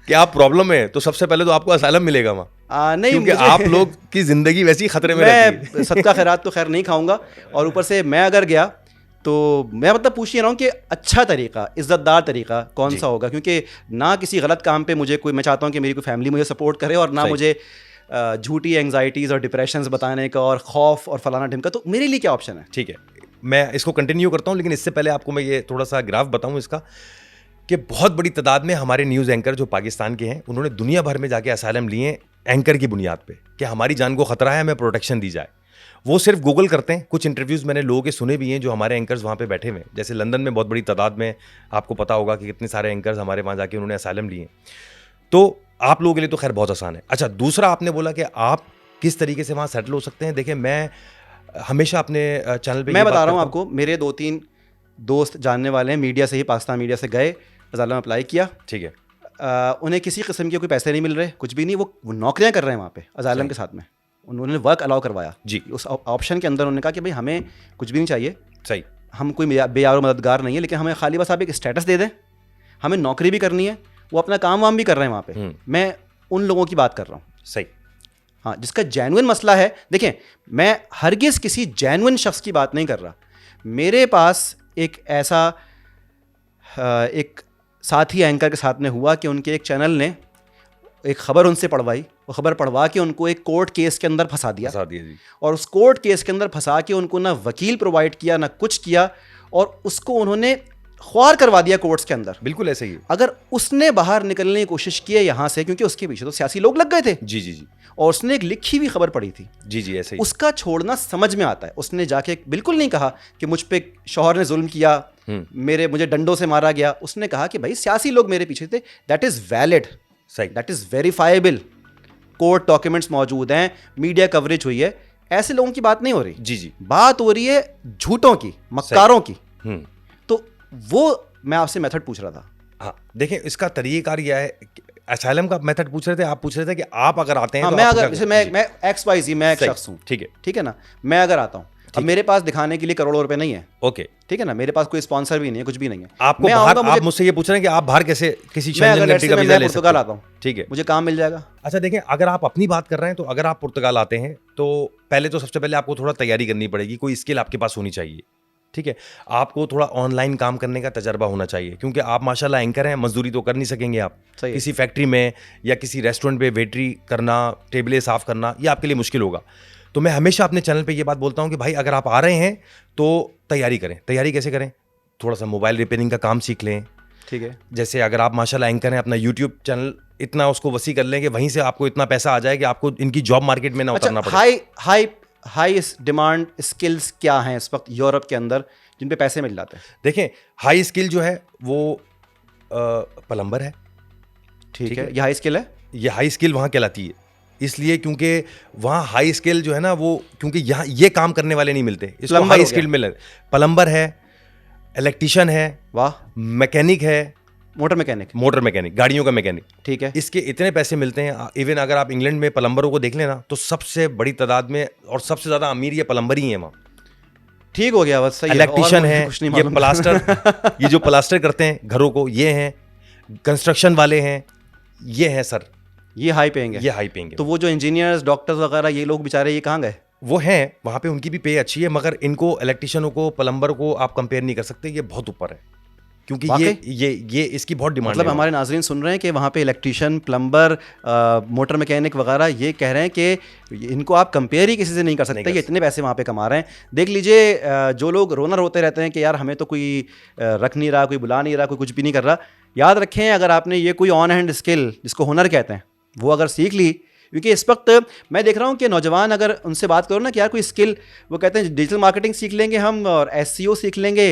कि आप प्रॉब्लम है, तो सबसे पहले तो आपको असाइलम मिलेगा वहाँ। नहीं, क्योंकि आप लोग की ज़िंदगी वैसी खतरे में रहती है। सदका खैरात तो खैर नहीं खाऊंगा, और ऊपर से मैं अगर गया तो मैं मतलब पूछ ही रहा हूँ कि अच्छा तरीका, इज़्ज़तदार तरीका कौन सा होगा, क्योंकि ना किसी गलत काम पे मुझे कोई, मैं चाहता हूँ कि मेरी कोई फैमिली मुझे सपोर्ट करे, और ना मुझे झूठी एंग्जाइटीज़ और डिप्रेशंस बताने का और खौफ और फलाना ढिमका। तो मेरे लिए क्या ऑप्शन है? ठीक है, मैं इसको कंटिन्यू करता हूँ, लेकिन इससे पहले आपको मैं ये थोड़ा सा ग्राफ बताऊँ इसका, कि बहुत बड़ी तादाद में हमारे न्यूज़ एंकर जो पाकिस्तान के हैं, उन्होंने दुनिया भर में जाके असाइलम लिए एंकर की बुनियाद पे कि हमारी जान को खतरा है, हमें प्रोटेक्शन दी जाए। वो सिर्फ गूगल करते हैं। कुछ इंटरव्यूज़ मैंने लोगों के सुने भी हैं जो हमारे एंकर्स वहाँ पे बैठे हुए हैं, जैसे लंदन में बहुत बड़ी तादाद में, आपको पता होगा कि कितने सारे एंकर्स हमारे वहाँ जाके उन्होंने असाइलम लिए। तो आप लोगों के लिए तो खैर बहुत आसान है। अच्छा, दूसरा आपने बोला कि आप किस तरीके से वहाँ सेटल हो सकते हैं। देखिए, मैं हमेशा अपने चैनल पे मैं बता रहा हूँ आपको, मेरे 2-3 दोस्त जानने वाले हैं, मीडिया से ही, पाकिस्तान मीडिया से गए, अज़ाइलम अप्लाई किया, ठीक है, उन्हें किसी किस्म के कोई पैसे नहीं मिल रहे, कुछ भी नहीं, वो नौकरियाँ कर रहे हैं वहाँ पे अज़ाइलम के साथ में, उन्होंने वर्क अलाउ करवाया जी। उस ऑप्शन के अंदर उन्होंने कहा कि भाई हमें कुछ भी नहीं चाहिए, सही, हम कोई बेयारो मददगार नहीं है, लेकिन हमें खाली बस आप एक स्टेटस दे दें, हमें नौकरी भी करनी है। वो अपना काम वाम भी कर रहे हैं वहाँ पे। मैं उन लोगों की बात कर रहा हूँ, सही, हाँ, जिसका जेन्युइन मसला है। देखें, मैं हरगिज़ किसी जेन्युइन शख्स की बात नहीं कर रहा। मेरे पास एक ऐसा एक साथ ही एंकर के साथ में हुआ कि उनके एक चैनल ने एक खबर उनसे पढ़वाई, वो खबर पढ़वा के उनको एक कोर्ट केस के अंदर फंसा दिया जी। और उस कोर्ट केस के अंदर फंसा के उनको ना वकील प्रोवाइड किया ना कुछ किया और उसको उन्होंने ख्वार करवा दिया कोर्ट्स के अंदर। बिल्कुल ऐसे ही। अगर उसने बाहर निकलने की कोशिश की है यहाँ से, क्योंकि उसके पीछे तो सियासी लोग लग गए थे, जी जी जी और उसने एक लिखी हुई खबर पढ़ी थी, जी जी ऐसे ही। उसका छोड़ना समझ में आता है। उसने जाके बिल्कुल नहीं कहा कि मुझ पे शौहर ने जुल्म किया, मुझे डंडों से मारा गया। उसने कहा कि भाई सियासी लोग मेरे पीछे थे, दैट इज वैलिड, सही, that is verifiable, court documents मौजूद हैं, मीडिया कवरेज हुई है। ऐसे लोगों की बात नहीं हो रही, जी जी, बात हो रही है झूठों की, मक्कारों की। तो वो मैं आपसे मेथड पूछ रहा था। हाँ देखें, इसका तरीक़ाकार यह है, असाइलम का मेथड पूछ रहे थे, आप पूछ रहे थे कि आप अगर आते हैं, हाँ, तो मैं आप अगर जैसे मैं XYZ, मैं एक शख्स हूँ, ठीक है ना, मैं अगर आता हूँ, अब मेरे पास दिखाने के लिए करोड़ों रुपए नहीं है, ओके, ठीक है ना, मेरे पास कोई स्पॉन्सर भी नहीं है, कुछ भी नहीं है। आपको बाहर, आप मुझसे ये पूछ रहे हैं कि आप बाहर कैसे किसी शंजन कंट्री का वीजा ले सकते हैं? आता हूँ, ठीक है, मुझे काम मिल जाएगा। अच्छा देखें, अगर आप अपनी बात कर रहे हैं, तो अगर आप पुर्तगाल आते हैं तो पहले तो सबसे पहले आपको थोड़ा तैयारी करनी पड़ेगी, कोई स्किल आपके पास होनी चाहिए, ठीक है। आपको थोड़ा ऑनलाइन काम करने का तजर्बा होना चाहिए, क्योंकि आप माशाल्लाह एंकर हैं, मजदूरी तो कर नहीं सकेंगे आप। किसी फैक्ट्री में या किसी रेस्टोरेंट पे वेटरी करना, टेबलें साफ़ करना, ये आपके लिए मुश्किल होगा। तो मैं हमेशा अपने चैनल पे ये बात बोलता हूँ कि भाई अगर आप आ रहे हैं तो तैयारी करें। तैयारी कैसे करें? थोड़ा सा मोबाइल रिपेयरिंग का काम सीख लें, ठीक है। जैसे अगर आप माशाल्लाह एंकर हैं, अपना यूट्यूब चैनल इतना उसको वसी कर लें कि वहीं से आपको इतना पैसा आ जाए कि आपको इनकी जॉब मार्केट में ना उतरना पड़े। हाई डिमांड स्किल्स क्या हैं इस वक्त यूरोप के अंदर जिन पे पैसे मिल जाते हैं? देखें, हाई स्किल जो है वो प्लम्बर है, ठीक है, ये हाई स्किल है, ये हाई स्किल वहाँ कहलाती है, इसलिए क्योंकि वहाँ हाई स्किल जो है ना वो, क्योंकि यहाँ ये काम करने वाले नहीं मिलते, इसको हाई स्किल मिले। प्लम्बर है, इलेक्ट्रिशियन है, वाह, मैकेनिक है, मोटर मैकेनिक, गाड़ियों का मैकेनिक, ठीक है, इसके इतने पैसे मिलते हैं। इवन अगर आप इंग्लैंड में प्लम्बरों को देख लेना तो सबसे बड़ी तादाद में और सबसे ज्यादा अमीर ये प्लम्बर ही है वहाँ। ठीक हो गया, बस सही है। इलेक्ट्रिशियन है, ये प्लास्टर ये जो प्लास्टर करते हैं घरों को, ये हैं, कंस्ट्रक्शन वाले हैं, ये हैं सर, ये हाई पेंगे। तो वो जो इंजीनियर्स, डॉक्टर्स वगैरह, ये लोग बेचारे ये कहाँ गए? वो हैं वहाँ पे, उनकी भी पे अच्छी है, मगर इनको, इलेक्ट्रिशियनों को, प्लम्बर को आप कंपेयर नहीं कर सकते, ये बहुत ऊपर है, क्योंकि ये इसकी बहुत डिमांड है। मतलब हमारे नाज़रीन सुन रहे हैं कि वहाँ पे इलेक्ट्रिशियन, प्लम्बर, मोटर मैकेनिक वगैरह, ये कह रहे हैं कि इनको आप कंपेयर ही किसी से नहीं कर सकते, ये इतने पैसे वहाँ पे कमा रहे हैं। देख लीजिए, जो लोग रोना रोते रहते हैं कि यार हमें तो कोई रख नहीं रहा, कोई बुला नहीं रहा, कोई कुछ भी नहीं कर रहा, याद रखें, अगर आपने ये कोई ऑन हैंड स्किल, जिसको हुनर कहते हैं, वो अगर सीख ली, क्योंकि इस वक्त मैं देख रहा हूँ कि नौजवान, अगर उनसे बात करो ना कि यार कोई स्किल, वो कहते हैं डिजिटल मार्केटिंग सीख लेंगे हम, और SEO सीख लेंगे,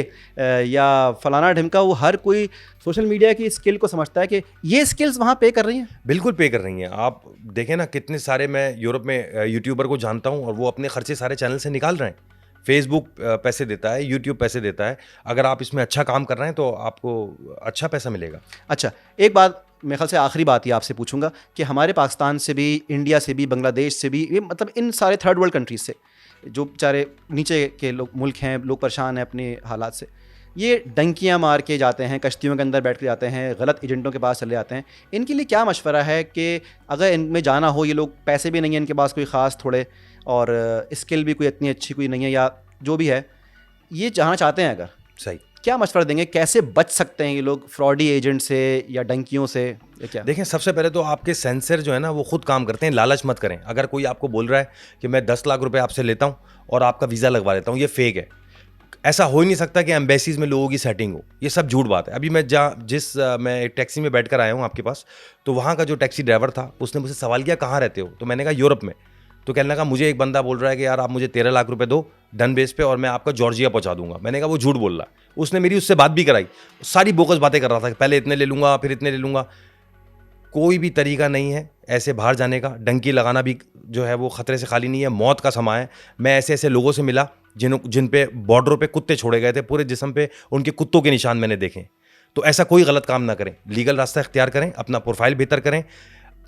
या फलाना ढिमका, वो हर कोई सोशल मीडिया की स्किल को समझता है कि ये स्किल्स वहाँ पे कर रही हैं। बिल्कुल पे कर रही हैं। आप देखें ना, कितने सारे मैं यूरोप में यूट्यूबर को जानता हूँ और वो अपने खर्चे सारे चैनल से निकाल रहे हैं। फेसबुक पैसे देता है, यूट्यूब पैसे देता है। अगर आप इसमें अच्छा काम कर रहे हैं तो आपको अच्छा पैसा मिलेगा। अच्छा, एक बात मेरे ख्याल से आखिरी बात ही आपसे पूछूंगा कि हमारे पाकिस्तान से भी, इंडिया से भी, बांग्लादेश से भी, ये मतलब इन सारे थर्ड वर्ल्ड कंट्रीज से जो बेचारे नीचे के लोग, मुल्क हैं, लोग परेशान हैं अपने हालात से, ये डंकियां मार के जाते हैं, कश्तियों के अंदर बैठ के जाते हैं, गलत एजेंटों के पास चले जाते हैं। इनके लिए क्या मशवरा है कि अगर इनमें जाना हो, ये लोग पैसे भी नहीं है इनके पास कोई ख़ास थोड़े, और स्किल भी कोई इतनी अच्छी कोई नहीं है, या जो भी है, ये जाना चाहते हैं अगर, सही, क्या मशवरा देंगे? कैसे बच सकते हैं ये लोग फ्रॉडी एजेंट से या डंकियों से, या क्या? देखें, सबसे पहले तो आपके सेंसर जो है ना वो खुद काम करते हैं, लालच मत करें। अगर कोई आपको बोल रहा है कि मैं 10 लाख रुपए आपसे लेता हूँ और आपका वीज़ा लगवा लेता हूँ, ये फेक है। ऐसा हो ही नहीं सकता कि एम्बेसीज में लोगों की सेटिंग हो, ये सब झूठ बात है। अभी मैं मैं एक टैक्सी में बैठ कर आया हूँ आपके पास, तो वहाँ का जो टैक्सी ड्राइवर था उसने मुझसे सवाल किया, कहाँ रहते हो? तो मैंने कहा यूरोप में। तो कहने लगा, मुझे एक बंदा बोल रहा है कि यार आप मुझे 13 लाख रुपए दो डन बेस पे और मैं आपका जॉर्जिया पहुंचा दूंगा। मैंने कहा वो झूठ बोल रहा है। उसने मेरी उससे बात भी कराई, सारी बोगस बातें कर रहा था कि पहले इतने ले लूंगा, फिर इतने ले लूंगा। कोई भी तरीका नहीं है ऐसे बाहर जाने का। डंकी लगाना भी जो है वो खतरे से खाली नहीं है, मौत का समय है। मैं ऐसे ऐसे लोगों से मिला जिन पे बॉर्डरों पे कुत्ते छोड़े गए थे, पूरे जिस्म पे उनके कुत्तों के निशान मैंने देखे। तो ऐसा कोई गलत काम ना करें, लीगल रास्ता इख्तियार करें, अपना प्रोफाइल बेहतर करें,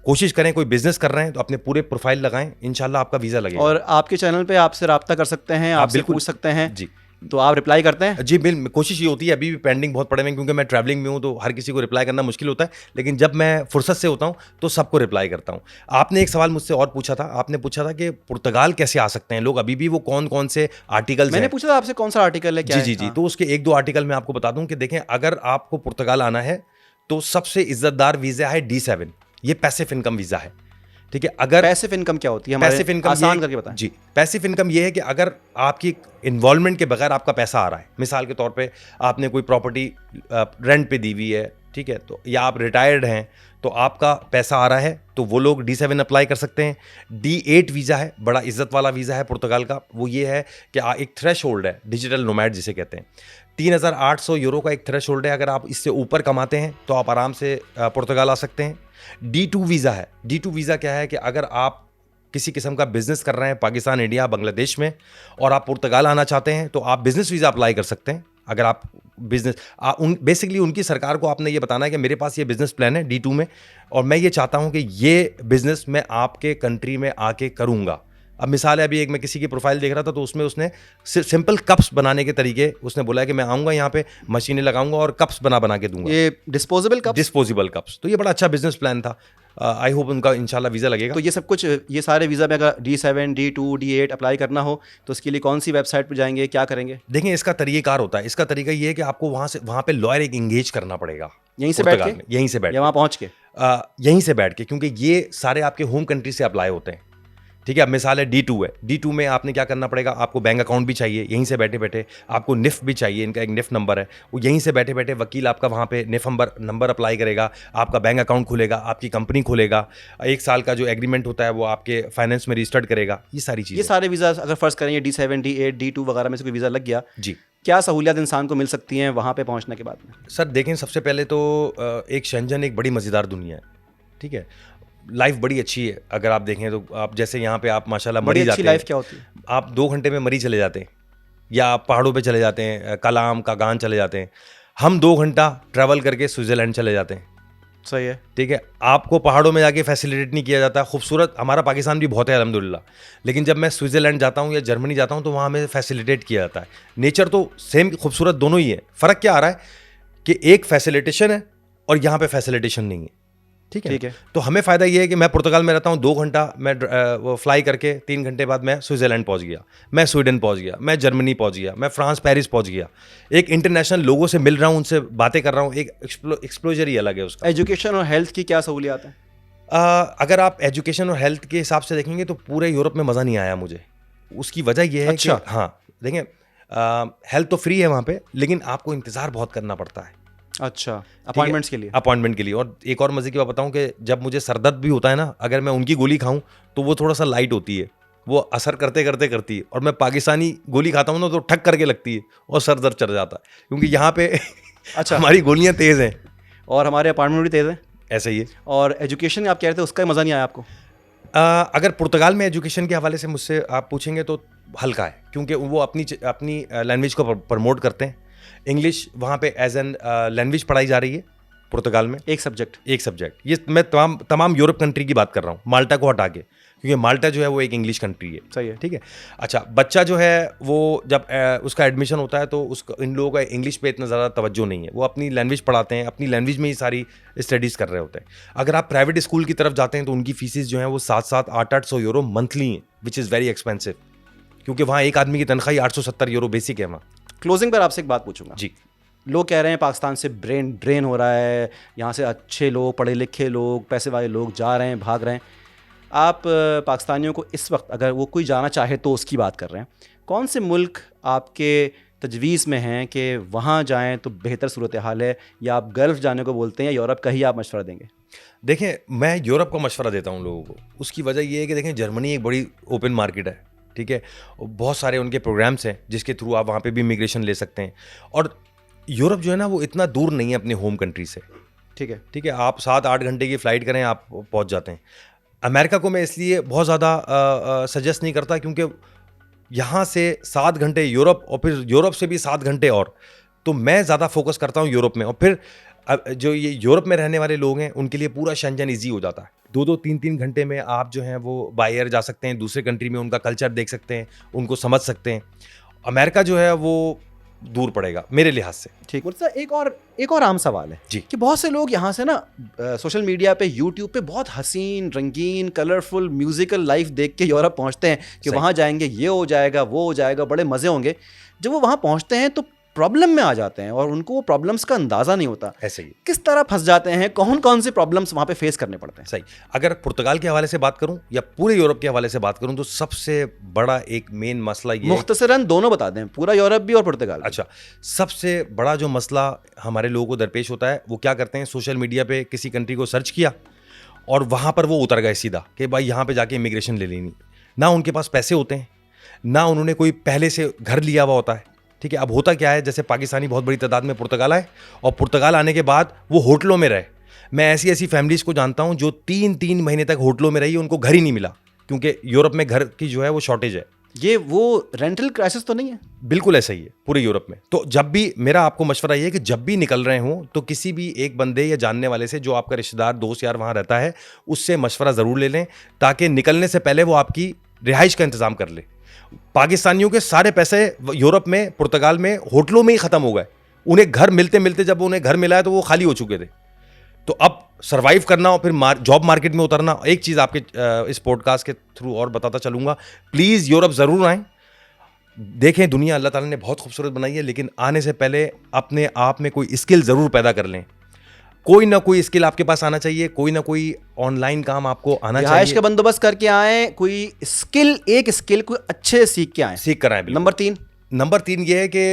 कोशिश करें। कोई बिजनेस कर रहे हैं तो अपने पूरे प्रोफाइल लगाएं, इंशाल्लाह आपका वीज़ा लगेगा। और आपके चैनल पे आपसे रब्ता कर सकते हैं, आपसे पूछ सकते हैं जी। तो आप रिप्लाई करते हैं? जी बिल्कुल, कोशिश ये होती है। अभी भी पेंडिंग बहुत पड़े हुए हैं क्योंकि मैं ट्रैवलिंग में हूँ, तो हर किसी को रिप्लाई करना मुश्किल होता है, लेकिन जब मैं फुर्सत से होता हूँ तो सबको रिप्लाई करता हूँ। आपने एक सवाल मुझसे और पूछा था, आपने पूछा था कि पुर्तगाल कैसे आ सकते हैं लोग, अभी भी वो कौन कौन से आर्टिकल्स हैं? मैंने पूछा था आपसे कौन सा आर्टिकल है, क्या जी। तो उसके 1-2 आर्टिकल मैं आपको बता दूं कि देखें, अगर आपको पुर्तगाल आना है तो सबसे इज्जतदार वीज़ा है D7। ये पैसिव इनकम वीज़ा है, ठीक है। अगर पैसिव इनकम क्या होती है, हमारे पैसिव इनकम आसान करके बताएं। जी, पैसिव इनकम ये है कि अगर आपकी इन्वॉल्वमेंट के बगैर आपका पैसा आ रहा है, मिसाल के तौर पे आपने कोई प्रॉपर्टी रेंट पे दी हुई है, ठीक है, तो या आप रिटायर्ड हैं तो आपका पैसा आ रहा है, तो वो लोग D7 अप्लाई कर सकते हैं। D8 वीज़ा है, बड़ा इज्जत वाला वीज़ा है पुर्तगाल का। वो ये है कि एक थ्रेश होल्ड है, डिजिटल नोमैड जिसे कहते हैं। 3,800 यूरो का एक थ्रेश होल्ड है। अगर आप इससे ऊपर कमाते हैं तो आप आराम से पुर्तगाल आ सकते हैं। D2 वीज़ा है। D2 वीज़ा क्या है कि अगर आप किसी किस्म का बिजनेस कर रहे हैं पाकिस्तान, इंडिया, बांग्लादेश में, और आप पुर्तगाल आना चाहते हैं तो आप बिजनेस वीज़ा अप्लाई कर सकते हैं। अगर आप बिजनेस बेसिकली उनकी सरकार को आपने ये बताना है कि मेरे पास ये बिजनेस प्लान है D2 में, और मैं ये चाहता हूँ कि ये बिजनेस मैं आपके कंट्री में आके करूँगा। अब मिसाल है, अभी एक मैं किसी की प्रोफाइल देख रहा था तो उसमें उसने सिंपल कप्स बनाने के तरीके उसने बोला है कि मैं आऊँगा यहाँ पे, मशीनें लगाऊंगा और कप्स बना के दूंगा। ये डिस्पोजेबल कप्स। तो ये बड़ा अच्छा बिजनेस प्लान था। आई होप उनका इंशाल्लाह वीज़ा लगेगा। तो ये सब कुछ, ये सारे वीज़ा में अगर D7, D2, D8 अप्लाई करना हो तो उसके लिए कौन सी वेबसाइट पर जाएंगे, क्या करेंगे? देखिए, इसका तरीक़ाकार होता है। इसका तरीका ये है कि आपको वहाँ पे लॉयर एक इंगेज करना पड़ेगा, यहीं से बैठ के, या वहाँ पहुँच के, यहीं से बैठ के, क्योंकि ये सारे आपके होम कंट्री से अप्लाई होते हैं, ठीक है। अब मिसाल है D2 है, D2 में आपने क्या करना पड़ेगा, आपको बैंक अकाउंट भी चाहिए यहीं से बैठे बैठे, आपको निफ्ट भी चाहिए, इनका एक निफ्ट नंबर है, वो यहीं से बैठे बैठे वकील आपका वहाँ पे निफ्ट नंबर अप्लाई करेगा, आपका बैंक अकाउंट खुलेगा, आपकी कंपनी खुलेगा, 1 साल का जो एग्रीमेंट होता है वो आपके फाइनेंस में रजिस्टर्ड करेगा। ये सारी चीज़ें, ये सारे वीज़ा अगर फर्ज करें D7, D8, D2 वगैरह में से कोई वीज़ा लग गया जी, क्या सहूलियत इंसान को मिल सकती हैं वहाँ पे पहुँचने के बाद में? सर देखें, सबसे पहले तो एक शेंजन एक बड़ी मज़ेदार दुनिया है, ठीक है। लाइफ बड़ी अच्छी है। अगर आप देखें तो आप जैसे यहाँ पे आप माशाल्लाह मरी जाते हैं। लाइफ क्या होती है? आप 2 घंटे में मरी चले जाते हैं, या आप पहाड़ों पे चले जाते हैं, कलाम कागान चले जाते हैं। हम 2 घंटा ट्रैवल करके स्विट्ज़रलैंड चले जाते हैं। सही है, ठीक है। आपको पहाड़ों में जाके फैसिलिटेट नहीं किया जाता। खूबसूरत हमारा पाकिस्तान भी बहुत है अल्हम्दुलिल्लाह, लेकिन जब मैं स्विट्ज़रलैंड जाता हूँ या जर्मनी जाता हूँ तो वहाँ हमें फैसिलिटेट किया जाता है। नेचर तो सेम खूबसूरत दोनों ही है, फ़र्क क्या आ रहा है कि एक फैसिलिटेशन है और यहाँ पे फैसिलिटेशन नहीं है, ठीक है। तो हमें फ़ायदा ये है कि मैं पुर्तगाल में रहता हूँ, 2 घंटा मैं वो फ्लाई करके 3 घंटे बाद मैं स्विट्ज़रलैंड पहुँच गया, मैं स्वीडन पहुँच गया, मैं जर्मनी पहुँच गया, मैं फ्रांस पेरिस पहुँच गया। एक इंटरनेशनल लोगों से मिल रहा हूँ, उनसे बातें कर रहा हूँ, एक एक्सप्लोजर ही अलग है उसका। एजुकेशन और हेल्थ की क्या सहूलियात है? अगर आप एजुकेशन और हेल्थ के हिसाब से देखेंगे तो पूरे यूरोप में मज़ा नहीं आया मुझे। उसकी वजह यह है कि हाँ देखें, हेल्थ तो फ्री है वहाँ पे, लेकिन आपको इंतज़ार बहुत करना पड़ता है। अच्छा, अपॉइंटमेंट्स के लिए? अपॉइंटमेंट के लिए। और एक और मज़े की बात बताऊं कि जब मुझे सरदर्द भी होता है ना, अगर मैं उनकी गोली खाऊं तो वो थोड़ा सा लाइट होती है, वो असर करते करते करती है, और मैं पाकिस्तानी गोली खाता हूं ना तो ठक करके लगती है और सर दर्द चढ़ जाता है, क्योंकि यहाँ पे अच्छा हमारी गोलियाँ तेज़ हैं और हमारे अपॉइंटमेंट भी तेज़ हैं। ऐसा ही है। और एजुकेशन आप कह रहे थे उसका मज़ा नहीं आया आपको? अगर पुर्तगाल में एजुकेशन के हवाले से मुझसे आप पूछेंगे तो हल्का है, क्योंकि वो अपनी लैंग्वेज को प्रमोट करते हैं। इंग्लिश वहाँ पे एज एन लैंग्वेज पढ़ाई जा रही है पुर्तगाल में, एक सब्जेक्ट। ये मैं तमाम यूरोप कंट्री की बात कर रहा हूँ, माल्टा को हटा के, क्योंकि माल्टा जो है वो एक इंग्लिश कंट्री है। सही है, ठीक है। अच्छा, बच्चा जो है वो जब उसका एडमिशन होता है तो इन लोगों का इंग्लिश पे इतना ज़्यादा तवज्जो नहीं है, वो अपनी लैंग्वेज पढ़ाते हैं, अपनी लैंग्वेज में ही सारी स्टडीज़ कर रहे होते हैं। अगर आप प्राइवेट स्कूल की तरफ जाते हैं तो उनकी फीसेस जो हैं वो 700-800 यूरो मंथली हैं, विच इज़ वेरी एक्सपेंसिव, क्योंकि वहाँ एक आदमी की तनख्वाही 870 यूरो बेसिक है वहाँ। क्लोजिंग पर आपसे एक बात पूछूंगा जी। लोग कह रहे हैं पाकिस्तान से ब्रेन ड्रेन हो रहा है, यहाँ से अच्छे लोग, पढ़े लिखे लोग, पैसे वाले लोग जा रहे हैं, भाग रहे हैं। आप पाकिस्तानियों को इस वक्त अगर वो कोई जाना चाहे तो उसकी बात कर रहे हैं, कौन से मुल्क आपके तजवीज़ में हैं कि वहाँ जाएं तो बेहतर सूरत हाल है, या आप गल्फ़ जाने को बोलते हैं या यूरोप का ही आप मशवरा देंगे? देखें, मैं यूरोप का मशवरा देता हूँ लोगों को। उसकी वजह ये है कि देखें, जर्मनी एक बड़ी ओपन मार्केट है, ठीक है, बहुत सारे उनके प्रोग्राम्स हैं जिसके थ्रू आप वहाँ पे भी इमिग्रेशन ले सकते हैं। और यूरोप जो है ना वो इतना दूर नहीं है अपने होम कंट्री से, ठीक है। आप 7-8 घंटे की फ़्लाइट करें, आप पहुँच जाते हैं। अमेरिका को मैं इसलिए बहुत ज़्यादा सजेस्ट नहीं करता, क्योंकि यहाँ से 7 घंटे यूरोप और फिर यूरोप से भी 7 घंटे और, तो मैं ज़्यादा फोकस करता हूँ यूरोप में। और फिर जो ये यूरोप में रहने वाले लोग हैं उनके लिए पूरा शेंजन ईजी हो जाता है। 2-2, 3-3 घंटे में आप जो हैं वो बाय एयर जा सकते हैं, दूसरे कंट्री में उनका कल्चर देख सकते हैं, उनको समझ सकते हैं। अमेरिका जो है वो दूर पड़ेगा मेरे लिहाज से। ठीक। एक और आम सवाल है जी कि बहुत से लोग यहाँ से ना सोशल मीडिया पे, यूट्यूब पे बहुत हसीन, रंगीन, कलरफुल, म्यूजिकल लाइफ देख के यूरोप पहुँचते हैं कि वहाँ जाएंगे, ये हो जाएगा, वो हो जाएगा, बड़े मज़े होंगे। जब वो वहाँ पहुँचते हैं तो प्रॉब्लम में आ जाते हैं और उनको वो प्रॉब्लम्स का अंदाज़ा नहीं होता, ऐसे ही किस तरह फंस जाते हैं, कौन कौन से प्रॉब्लम्स वहाँ पे फेस करने पड़ते हैं। सही। अगर पुर्तगाल के हवाले से बात करूं या पूरे यूरोप के हवाले से बात करूं तो सबसे बड़ा एक मेन मसला ये मुख्तसरन दोनों बता दें, पूरा यूरोप भी और पुर्तगाल भी। अच्छा, सबसे बड़ा जो मसला हमारे लोगों को दरपेश होता है वो क्या करते हैं, सोशल मीडिया पे किसी कंट्री को सर्च किया और वहाँ पर वो उतर गए सीधा कि भाई यहाँ पे जाके इमिग्रेशन ले लेनी। ना उनके पास पैसे होते हैं, ना उन्होंने कोई पहले से घर लिया हुआ होता है। ठीक है, अब होता क्या है, जैसे पाकिस्तानी बहुत बड़ी तादाद में पुर्तगाल आए और पुर्तगाल आने के बाद वो होटलों में रहे। मैं ऐसी ऐसी फैमिलीज़ को जानता हूँ जो 3-3 महीने तक होटलों में रही, उनको घर ही नहीं मिला, क्योंकि यूरोप में घर की जो है वो शॉर्टेज है। ये वो रेंटल क्राइसिस तो नहीं है? बिल्कुल ऐसा ही है पूरे यूरोप में। तो जब भी, मेरा आपको मशवरा ये है कि जब भी निकल रहे हो तो किसी भी एक बंदे या जानने वाले से, जो आपका रिश्तेदार दोस्त यार वहाँ रहता है, उससे मशवरा ज़रूर ले लें, ताकि निकलने से पहले वो आपकी रिहाइश का इंतज़ाम कर ले। पाकिस्तानियों के सारे पैसे यूरोप में, पुर्तगाल में होटलों में ही ख़त्म हो गए। उन्हें घर मिलते मिलते जब उन्हें घर मिला है तो वो खाली हो चुके थे। तो अब सर्वाइव करना और फिर जॉब मार्केट में उतरना। एक चीज़ आपके इस पॉडकास्ट के थ्रू और बताता चलूँगा, प्लीज़ यूरोप ज़रूर आएँ, देखें दुनिया अल्लाह ताला ने बहुत खूबसूरत बनाई है, लेकिन आने से पहले अपने आप में कोई स्किल ज़रूर पैदा कर लें। कोई ना कोई स्किल आपके पास आना चाहिए, कोई ना कोई ऑनलाइन काम आपको आना रिहाइश चाहिए। का बंदोबस्त करके आए, कोई स्किल, एक स्किल कोई अच्छे सीख के आए। सीख कर आए। नंबर 3 ये है कि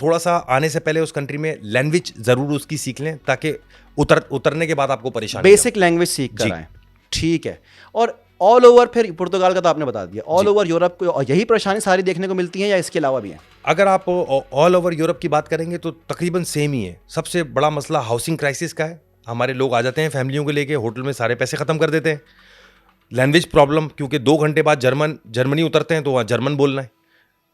थोड़ा सा आने से पहले उस कंट्री में लैंग्वेज ज़रूर उसकी सीख लें, ताकि उतरने के बाद आपको परेशानी बेसिक लैंग्वेज सीख कर आए। ठीक है। और ऑल ओवर, फिर पुर्तगाल का तो आपने बता दिया, ऑल ओवर यूरोप को यही परेशानी सारी देखने को मिलती है या इसके अलावा भी है? अगर आप ऑल ओवर यूरोप की बात करेंगे तो तकरीबन सेम ही है। सबसे बड़ा मसला हाउसिंग क्राइसिस का है। हमारे लोग आ जाते हैं फैमिलियों को लेके, होटल में सारे पैसे ख़त्म कर देते हैं। लैंग्वेज प्रॉब्लम, क्योंकि 2 घंटे बाद जर्मनी उतरते हैं तो वहाँ जर्मन बोलना है,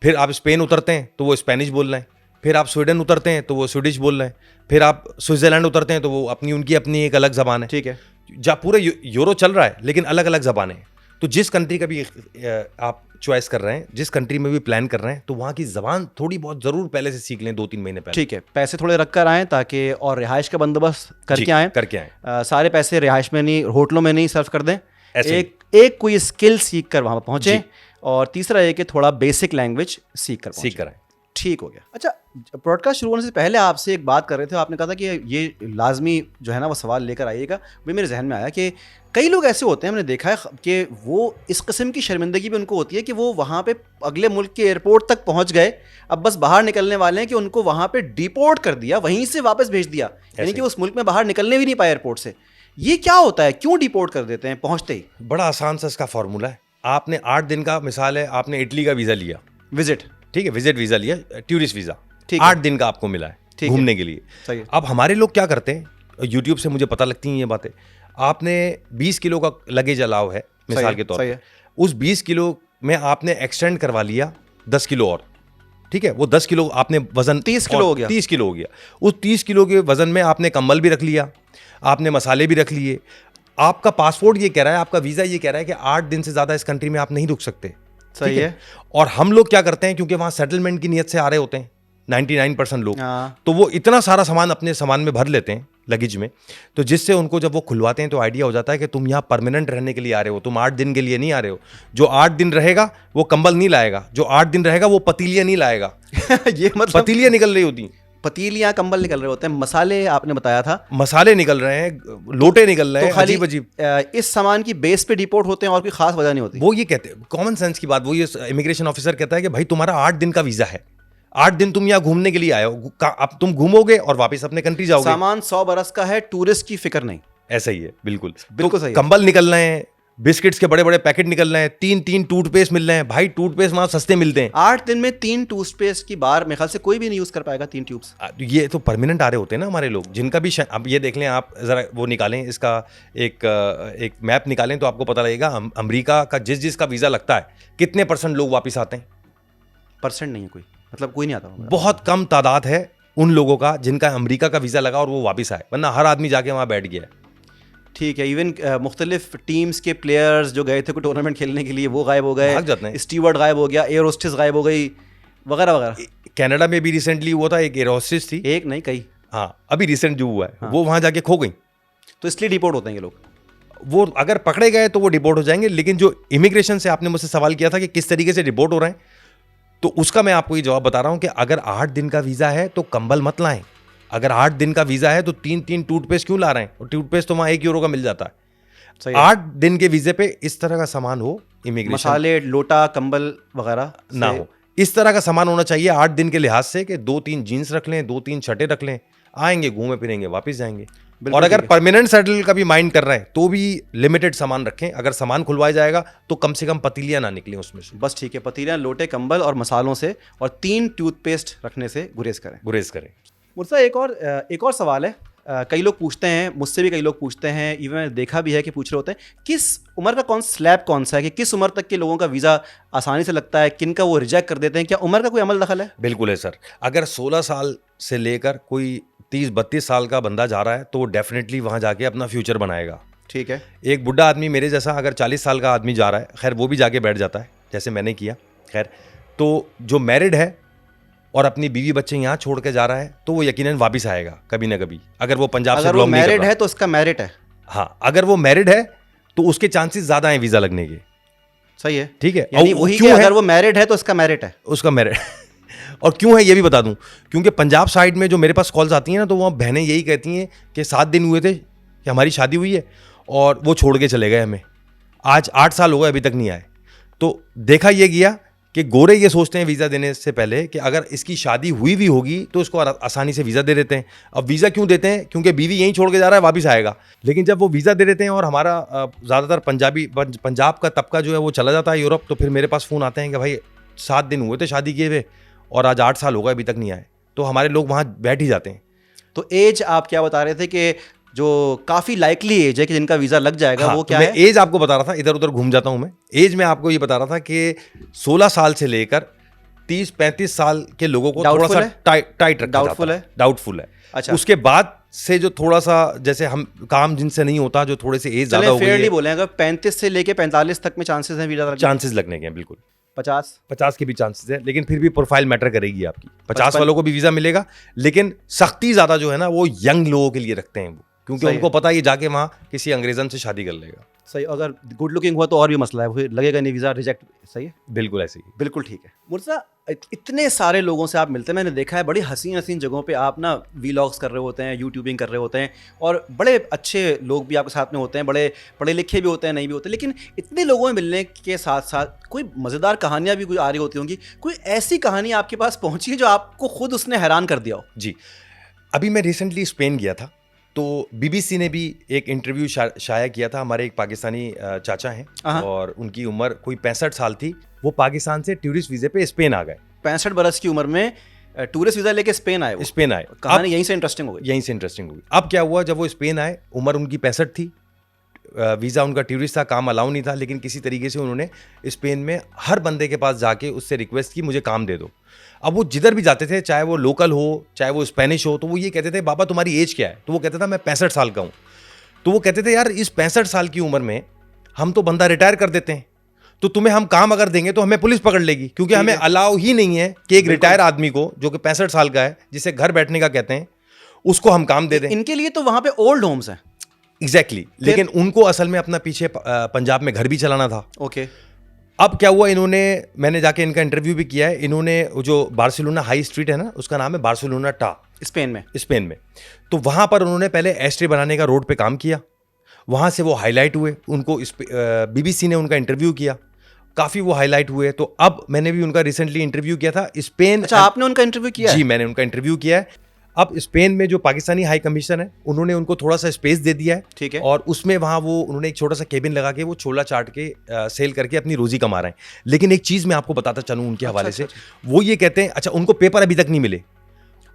फिर आप स्पेन उतरते हैं तो वो स्पेनिश बोलना है, फिर आप स्वीडन उतरते हैं तो वो स्वीडिश बोलना है, फिर आप स्विट्ज़रलैंड उतरते हैं तो वो उनकी अपनी एक अलग ज़बान है। ठीक है। जहाँ पूरे यूरो चल रहा है लेकिन अलग अलग ज़बानें हैं। तो जिस कंट्री का भी आप चॉइस कर रहे हैं, जिस कंट्री में भी प्लान कर रहे हैं, तो वहाँ की ज़बान थोड़ी बहुत ज़रूर पहले से सीख लें, 2-3 महीने पहले। ठीक है, पैसे थोड़े रख कर आएँ ताकि, और रिहाइश का बंदोबस्त करके आएँ। सारे पैसे रिहाइश में नहीं, होटलों में नहीं सर्व कर दें। एक कोई स्किल सीख कर वहाँ पहुँचें, और तीसरा ये कि थोड़ा बेसिक लैंग्वेज सीख कर आएँ। ठीक हो गया। अच्छा, पॉडकास्ट शुरू होने से पहले आपसे एक बात कर रहे थे, आपने कहा था कि ये लाजमी जो है ना वो सवाल लेकर आइएगा। वही मेरे जहन में आया कि कई लोग ऐसे होते हैं, हमने देखा है कि वो इस किस्म की शर्मिंदगी भी उनको होती है कि वो वहाँ पे अगले मुल्क के एयरपोर्ट तक पहुँच गए, अब बस बाहर निकलने वाले हैं कि उनको वहाँ पे डिपोर्ट कर दिया, वहीं से वापस भेज दिया, यानी कि उस मुल्क में बाहर निकलने भी नहीं पाए एयरपोर्ट से। ये क्या होता है, क्यों डिपोर्ट कर देते हैं पहुँचते ही? बड़ा आसान सा इसका फॉर्मूला है। आपने 8 दिन का, मिसाल है आपने इटली का वीज़ा लिया, विजिट, ठीक है, विजिट वीज़ा लिया, टूरिस्ट वीज़ा, 8 दिन का आपको मिला है घूमने के लिए। सही है। अब हमारे लोग क्या करते हैं, यूट्यूब से मुझे पता लगती हैं ये बातें, आपने 20 किलो का लगेज अलाउ है मिसाल के तौर पर, उस 20 किलो में आपने एक्सटेंड करवा लिया 10 किलो और, ठीक है, वो 10 किलो आपने वजन 30 किलो हो गया। 30 किलो हो गया। उस 30 किलो के वजन में आपने कंबल भी रख लिया, आपने मसाले भी रख लिए, आपका पासपोर्ट ये कह रहा है, आपका वीज़ा ये कह रहा है कि 8 दिन से ज़्यादा इस कंट्री में आप नहीं रुक सकते। सही है। और हम लोग क्या करते हैं, क्योंकि वहाँ सेटलमेंट की नीयत से आ रहे होते हैं 99% लोग, तो वो इतना सारा सामान अपने सामान में भर लेते हैं लगेज में, तो जिससे उनको जब वो खुलवाते हैं तो आइडिया हो जाता है कि तुम यहाँ परमानेंट रहने के लिए आ रहे हो, तुम 8 दिन के लिए नहीं आ रहे हो। जो 8 दिन रहेगा वो कंबल नहीं लाएगा, जो 8 दिन रहेगा वो पतीलियाँ नहीं लाएगा। ये मतलब पतीलियाँ निकल रही होती, पतीलियाँ, कंबल निकल रहे होते हैं, मसाले आपने बताया था, मसाले निकल रहे हैं, लोटे निकल रहे हैं, तो अजीब अजीब। इस सामान की बेस पे डिपोर्ट होते हैं और कोई खास वजह नहीं होती। वो ये कहते हैं, कॉमन सेंस की बात, वो ये इमिग्रेशन ऑफिसर कहता है कि भाई तुम्हारा 8 दिन का वीज़ा है, 8 दिन तुम यहाँ घूमने के लिए आए हो, अब तुम घूमोगे और वापस अपने कंट्री जाओगे। सामान 100 बरस का है, टूरिस्ट की फिक्र नहीं। ऐसा ही है, बिल्कुल बिल्कुल सही। कंबल निकल रहे हैं, बिस्किट्स के बड़े बड़े पैकेट निकल रहे हैं, 3-3 टूथपेस्ट मिल रहे हैं। भाई टूथपेस्ट वहाँ सस्ते मिलते हैं। 8 दिन में 3 टूथपेस्ट की बार मेरे ख्याल से कोई भी नहीं यूज़ कर पाएगा, 3 ट्यूब्स। ये तो परमानेंट आ रहे होते हैं ना हमारे लोग, जिनका भी अब ये देख लें आप, ज़रा वो निकालें, इसका एक मैप निकालें तो आपको पता लगेगा अमेरिका का जिसका वीज़ा लगता है कितने % लोग वापस आते हैं। परसेंट नहीं है कोई, मतलब कोई नहीं आता, बहुत कम तादाद है उन लोगों का जिनका अमेरिका का वीज़ा लगा और वो वापस आए, वरना हर आदमी जाके वहाँ बैठ गया है। ठीक है। इवन मुख्तलिफ टीम्स के प्लेयर्स जो गए थे कोई टूर्नामेंट खेलने के लिए वो गायब हो गए, भाग जाते हैं। स्टीवर्ड गायब हो गया, एयर होस्टेस गायब हो गई, वगैरह वगैरह। कनाडा में भी रिसेंटली हुआ था, एक एयर होस्टेस थी, एक नहीं कई, हाँ अभी रिसेंट जो हुआ है, वो वहाँ जाके खो गई। तो इसलिए डिपोर्ट होते हैं ये लोग। वो अगर पकड़े गए तो वो डिपोर्ट हो जाएंगे, लेकिन जो इमिग्रेशन से आपने मुझसे सवाल किया था कि किस तरीके से डिपोर्ट हो रहे हैं, तो उसका मैं आपको ये जवाब बता रहा हूं कि अगर 8 दिन का वीज़ा है तो कंबल मत लाएं। अगर 8 दिन का वीज़ा है तो 3-3 टूथपेस्ट क्यों ला रहे हैं? और टूथपेस्ट तो वहाँ 1 यूरो का मिल जाता है। सही है। 8 दिन के वीज़े पे इस तरह का सामान हो, इमिग्रेशन मसाले, लोटा, कंबल वगैरह ना हो, इस तरह का सामान होना चाहिए 8 दिन के लिहाज से कि 2-3 जीन्स रख लें, 2-3 शर्टें रख लें, आएंगे घूमे फिरेंगे वापस जाएंगे। और अगर परमानेंट सेटल का भी माइंड कर रहे हैं तो भी लिमिटेड सामान रखें। अगर सामान खुलवाया जाएगा तो कम से कम पतीलियां ना निकलें उसमें से। बस ठीक है, पतीलियाँ, लोटे, कंबल और मसालों से, और 3 टूथपेस्ट रखने से गुरेज करें। गुरेज करें। मुर्सा, एक और सवाल है। कई लोग पूछते हैं, मुझसे भी कई लोग पूछते हैं, इवन मैंने देखा भी है कि पूछ रहे होते हैं, किस उम्र का स्लैब कौन सा है, कि किस उम्र तक के लोगों का वीज़ा आसानी से लगता है, किन का वो रिजेक्ट कर देते हैं? क्या उम्र का कोई अमल दखल है? बिल्कुल है सर। अगर 16 साल से लेकर कोई 30-32 साल का बंदा जा रहा है तो डेफिनेटली वहाँ जाके अपना फ्यूचर बनाएगा। ठीक है। एक बुढ़ा आदमी मेरे जैसा अगर 40 साल का आदमी जा रहा है, खैर वो भी जाके बैठ जाता है जैसे मैंने किया। खैर, तो जो मैरिड है और अपनी बीवी बच्चे यहाँ छोड़ के जा रहा है तो वो यकीनन वापस आएगा कभी ना कभी, अगर वो पंजाब से अगर वो मैरिड है तो उसका मेरिट है। हाँ, अगर वो मैरिड है तो उसके चांसेस ज़्यादा हैं वीज़ा लगने के। सही है। ठीक है। यानी वही कि अगर वो मैरिड है तो उसका मेरिट है। उसका मेरिट और क्यों है ये भी बता दूं, क्योंकि पंजाब साइड में जो मेरे पास कॉल्स आती हैं ना, तो वहाँ बहनें यही कहती हैं कि 7 दिन हुए थे कि हमारी शादी हुई है और वो छोड़ के चले गए हमें, आज 8 साल हो गए अभी तक नहीं आए। तो देखा ये गया कि गोरे ये सोचते हैं वीज़ा देने से पहले कि अगर इसकी शादी हुई भी होगी तो इसको आसानी से वीज़ा दे देते हैं। अब वीज़ा क्यों देते हैं? क्योंकि बीवी यहीं छोड़ के जा रहा है, वापस आएगा। लेकिन जब वो वीज़ा दे देते हैं और हमारा ज़्यादातर पंजाब का तबका जो है वो चला जाता है यूरोप, तो फिर मेरे पास फ़ोन आते हैं कि भाई 7 दिन हुए थे शादी किए हुए और आज 8 साल हो गए अभी तक नहीं आए। तो हमारे लोग वहाँ बैठ ही जाते हैं। तो एज आप क्या बता रहे थे कि जो काफ़ी लाइकली एज है कि जिनका वीज़ा लग जाएगा, हाँ, वो क्या मैं है? एज आपको बता रहा था, इधर उधर घूम जाता हूँ मैं। एज में आपको ये बता रहा था कि 16 साल से लेकर 30-35 साल के लोगों को थोड़ा सा टाइट रखा डाउटफुल जाता है। डाउटफुल है। अच्छा। उसके बाद से जो थोड़ा सा, जैसे हम काम जिनसे नहीं होता, जो थोड़े से एज ज्यादा हो गई फेयरली है, बोले, अगर 35 से लेके 45 तक में चांसेस हैं वीज़ा लगने? चांसेस लगने के हैं बिल्कुल। 50 के भी चांसेस है, लेकिन फिर भी प्रोफाइल मैटर करेगी आपकी। 50 55 वालों को भी वीजा मिलेगा, लेकिन सख्ती ज्यादा जो है ना वो यंग लोगों के लिए रखते हैं वो, क्योंकि सही उनको पता है ये जाके वहाँ किसी अंग्रेजन से शादी कर लेगा। सही। अगर गुड लुकिंग हुआ तो और भी मसला है, वो लगेगा नहीं वीज़ा रिजेक्ट। सही है, बिल्कुल ऐसे ही। बिल्कुल ठीक है। मुर्सा, इतने सारे लोगों से आप मिलते हैं, मैंने देखा है बड़ी हसीन हसीन जगहों पे आप ना वीलॉग्स कर रहे होते हैं, यूट्यूबिंग कर रहे होते हैं, और बड़े अच्छे लोग भी आपके साथ में होते हैं, बड़े पढ़े लिखे भी होते हैं, नहीं भी होते। लेकिन इतने लोगों में मिलने के साथ साथ कोई मज़ेदार कहानियाँ भी कोई आ रही होती होंगी। कोई ऐसी कहानी आपके पास पहुँची है जो आपको खुद उसने हैरान कर दिया हो? जी, अभी मैं रिसेंटली स्पेन गया था, तो बीबीसी ने भी एक इंटरव्यू शाया किया था। हमारे एक पाकिस्तानी चाचा हैं और उनकी उम्र कोई 65 साल थी। वो पाकिस्तान से टूरिस्ट वीज़े पे स्पेन आ गए। 65 बरस की उम्र में टूरिस्ट वीज़ा लेके स्पेन आए? स्पेन आए। कहानी यहीं से इंटरेस्टिंग हो गई। यहीं से इंटरेस्टिंग हुई। अब क्या हुआ, जब वो स्पेन आए, उम्र उनकी 65 थी, वीज़ा उनका टूरिस्ट था, काम अलाउ नहीं था, लेकिन किसी तरीके से उन्होंने स्पेन में हर बंदे के पास जाके उससे रिक्वेस्ट की मुझे काम दे दो। अब वो जिधर भी जाते थे, चाहे वो लोकल हो चाहे वो स्पेनिश हो, तो वो ये कहते थे बाबा तुम्हारी एज क्या है? तो वो कहता था मैं 65 साल का हूँ। तो वो कहते थे यार इस 65 साल की उम्र में हम तो बंदा रिटायर कर देते हैं, तो तुम्हें हम काम अगर देंगे तो हमें पुलिस पकड़ लेगी, क्योंकि हमें अलाउ ही नहीं है कि एक रिटायर आदमी को जो कि 65 साल का है, जिसे घर बैठने का कहते हैं, उसको हम काम दे दें। इनके लिए तो वहाँ पे ओल्ड होम्स हैं। एग्जैक्टली, लेकिन उनको असल में अपना पीछे पंजाब में घर भी चलाना था। ओके। अब क्या हुआ, मैंने जाके इनका इंटरव्यू भी किया है। इन्होंने जो बार्सिलोना हाई स्ट्रीट है ना, उसका नाम है बार्सिलोना टा, स्पेन में। तो वहाँ पर उन्होंने पहले एस्ट्रे बनाने का रोड पे काम किया, वहाँ से वो हाईलाइट हुए। उनको बीबीसी ने उनका इंटरव्यू किया, काफ़ी वो हाईलाइट हुए। तो अब मैंने भी उनका रिसेंटली इंटरव्यू किया था स्पेन। अच्छा, आपने उनका इंटरव्यू किया? जी, मैंने उनका इंटरव्यू किया है। अब स्पेन में जो पाकिस्तानी हाई कमीशन है, उन्होंने उनको थोड़ा सा स्पेस दे दिया है। ठीक है। और उसमें वहाँ वो उन्होंने एक छोटा सा केबिन लगा के वो छोला चाट के सेल करके अपनी रोजी कमा रहे हैं। लेकिन एक चीज़ मैं आपको बताता चलूँ उनके हवाले से, वो ये कहते हैं, अच्छा उनको पेपर अभी तक नहीं मिले।